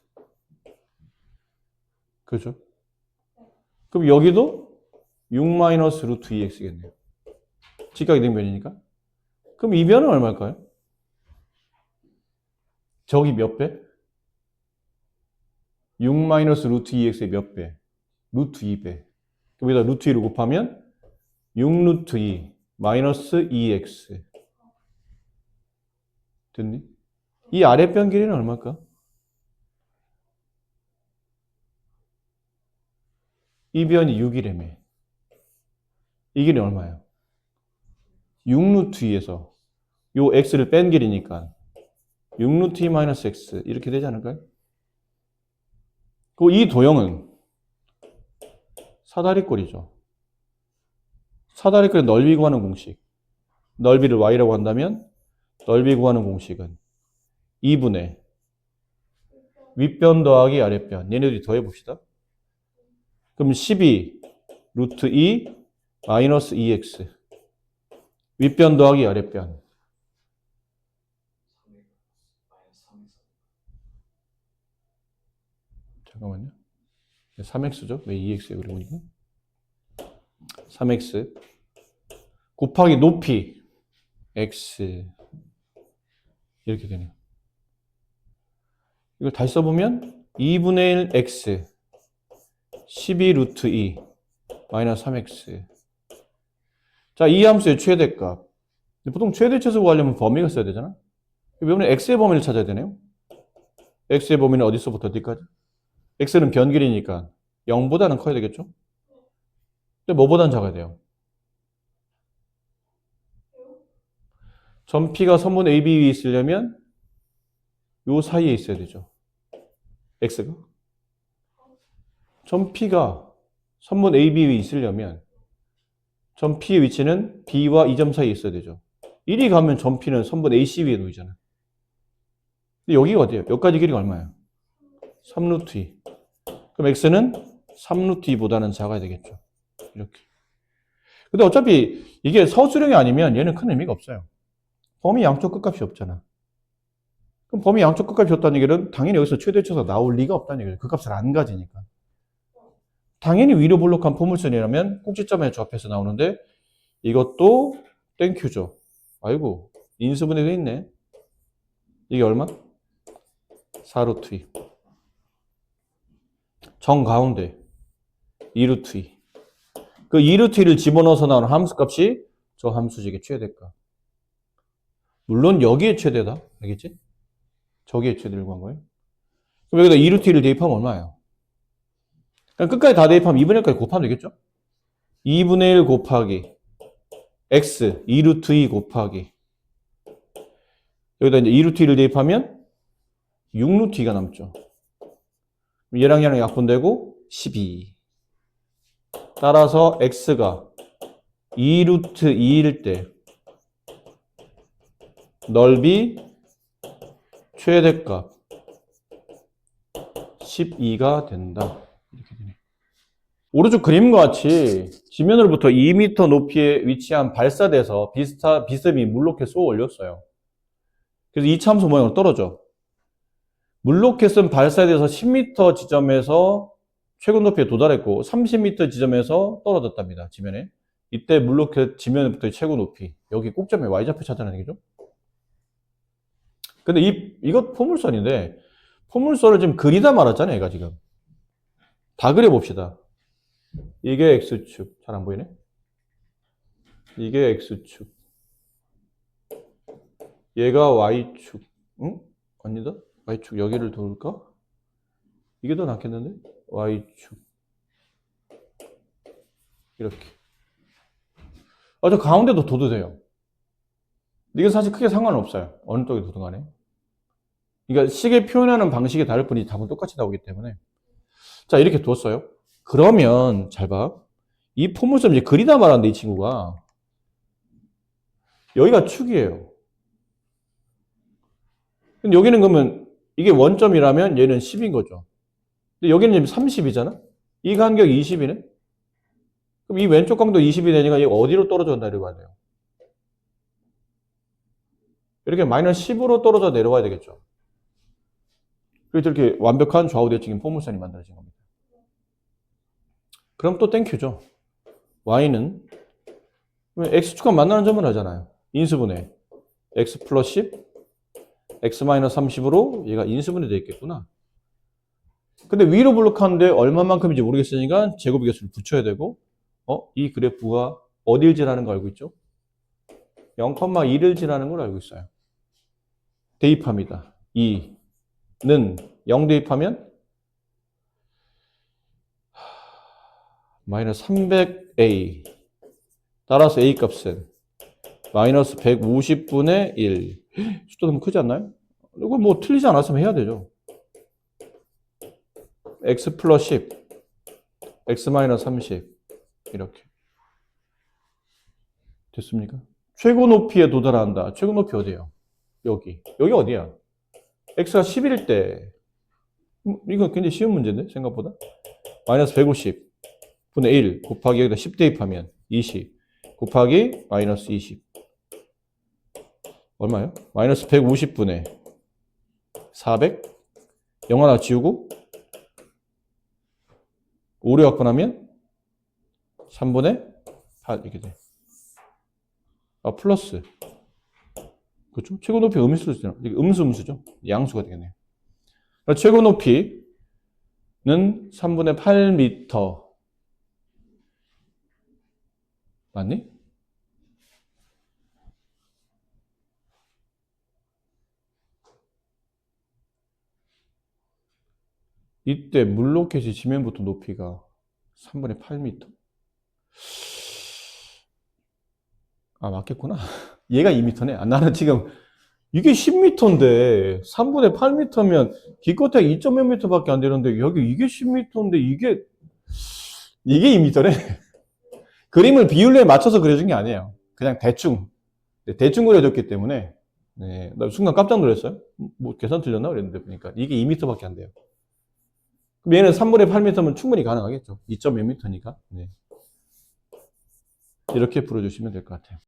그죠? 그럼 여기도 6 마이너스 루트 2x겠네요. 직각 이등변이니까. 그럼 이 변은 얼마일까요? 저기 몇 배? 6 마이너스 루트 2x의 몇 배? 루트 2배. 그럼 여기다 루트 2를 곱하면 6 루트 2 마이너스 2x. 됐니? 이 아랫변 길이는 얼마일까? 이 변이 6이라며. 이 길이 얼마예요? 6 루트 2에서 요 x를 뺀 길이니까 6 루트 2 마이너스 x 이렇게 되지 않을까요? 그리고 이 도형은 사다리꼴이죠. 사다리꼴의 넓이 구하는 공식. 넓이를 y라고 한다면 넓이 구하는 공식은 2분의 윗변 더하기 아랫변. 얘네들이 더해봅시다. 그럼 12 루트 2 마이너스 2x. 윗변 더하기 아랫변. 잠깐만요. 3x죠? 왜 2x에 그리고 보니까? 3x 곱하기 높이 x 이렇게 되네요. 이걸 다시 써보면 2분의 1 x 12 루트 2 마이너스 3x. 자, 이 함수의 최대값. 보통 최대치수 구하려면 범위가 써야 되잖아. 이번에 x의 범위를 찾아야 되네요. x의 범위는 어디서부터 어디까지? x는 변길이니까 0보다는 커야 되겠죠? 근데 뭐보다는 작아야 돼요? 점 P가 선분 AB 위에 있으려면 요 사이에 있어야 되죠. x가. 점 P가 선분 AB 위에 있으려면 점 P의 위치는 B와 이 점 사이에 있어야 되죠. 이리 가면 점 P는 선분 AC 위에 놓이잖아요. 근데 여기가 어디예요? 여기까지 길이가 얼마예요? 3루트 2. 그럼 X는 3루트 2보다는 작아야 되겠죠. 이렇게. 근데 어차피 이게 서술형이 아니면 얘는 큰 의미가 없어요. 범위 양쪽 끝값이 없잖아. 그럼 범위 양쪽 끝값이 없다는 얘기는 당연히 여기서 최대치에서 나올 리가 없다는 얘기예요. 그 값을 안 가지니까. 당연히 위로 볼록한 포물선이라면 꼭지점에 조합해서 나오는데 이것도 땡큐죠. 아이고 인수분해 돼 있네. 이게 얼마? 4루트 2. 정가운데 2루트 2. 그 2루트 2를 집어넣어서 나오는 함수값이 저 함수식의 최대값. 물론 여기에 최대다. 알겠지? 저기에 최대를 구한 거예요. 그럼 여기다 2루트 2를 대입하면 얼마예요? 그러니까 끝까지 다 대입하면 2분의 1까지 곱하면 되겠죠? 2분의 1 곱하기 x 2루트 2 곱하기 여기다 이제 2루트 2를 대입하면 6루트 2가 남죠. 얘랑 얘랑 약분되고 12. 따라서 x가 2루트 2일 때 넓이 최대값 12가 된다. 이렇게 되네. 오른쪽 그림과 같이 지면으로부터 2m 높이에 위치한 발사대에서 비스듬히 물로켓 쏘아 올렸어요. 그래서 이 참수 모양으로 떨어져. 물로켓은 발사대에서 10m 지점에서 최고 높이에 도달했고 30m 지점에서 떨어졌답니다. 지면에. 이때 물로켓 지면부터의 최고 높이. 여기 꼭점에 y좌표 찾아내는 얘기죠. 근데 이거 포물선인데 포물선을 지금 그리다 말았잖아요. 얘가 지금. 다 그려봅시다. 이게 X축. 잘 안 보이네? 이게 X축. 얘가 Y축. 응? 아니다? Y축 여기를 도울까? 이게 더 낫겠는데? Y축. 이렇게. 저 가운데도 둬도 돼요. 이게 사실 크게 상관없어요. 어느 쪽에 둬도 간에. 그러니까 식에 표현하는 방식이 다를 뿐이지 답은 똑같이 나오기 때문에. 자, 이렇게 뒀어요. 그러면 잘 봐. 이 포물선 이제 그리다 말았는데 이 친구가 여기가 축이에요. 근데 여기는 그러면 이게 원점이라면 얘는 10인 거죠. 근데 여기는 지금 30이잖아? 이 간격이 20이네? 그럼 이 왼쪽 강도 20이 되니까 얘가 어디로 떨어져 내려가야 돼요? 이렇게 마이너스 10으로 떨어져 내려가야 되겠죠. 그래서 이렇게 완벽한 좌우 대칭인 포물선이 만들어진 겁니다. 그럼 또 땡큐죠. y는 x축과 만나는 점을 하잖아요. 인수분해. x 플러스 10, x 마이너스 30으로 얘가 인수분해 되어 있겠구나. 근데 위로 블록하는데 얼마만큼인지 모르겠으니까 제곱의 개수를 붙여야 되고 이 그래프가 어딜 지나는 거 알고 있죠? 0,1을 지나는 걸 알고 있어요. 대입합니다. 2는 0 대입하면 마이너스 300a. 따라서 a 값은 마이너스 150분의 1. 숫자 너무 크지 않나요? 이거 뭐 틀리지 않았으면 해야 되죠. x 플러스 10, x 마이너스 30. 이렇게. 됐습니까? 최고 높이에 도달한다. 최고 높이 어디예요? 여기. 여기 어디야? x가 10일 때. 이거 굉장히 쉬운 문제인데, 생각보다. 마이너스 150 분의 1 곱하기 여기다 10 대입하면 20 곱하기 마이너스 20. 얼마예요? 마이너스 150분의 400. 0 하나 지우고 5로 약분하면 3분의 8 이렇게 돼. 플러스. 그렇죠? 최고 높이 음수로 쓰잖아. 이게 음수죠. 양수가 되겠네요. 최고 높이는 3분의 8m. 맞니? 이때 물로켓이 지면부터 높이가 3분의 8m. 맞겠구나. 얘가 2m네. 나는 지금 이게 10m인데 3분의 8m면 기껏해 2.몇 m밖에 안 되는데 여기 이게 10m인데 이게 2m네. 그림을 비율에 맞춰서 그려준 게 아니에요. 그냥 대충 그려줬기 때문에 네, 나 순간 깜짝 놀랐어요. 뭐 계산 틀렸나 그랬는데 보니까 이게 2m밖에 안 돼요. 그럼 얘는 3분의 8m면 충분히 가능하겠죠. 2.몇 m니까. 네. 이렇게 풀어주시면 될 것 같아요.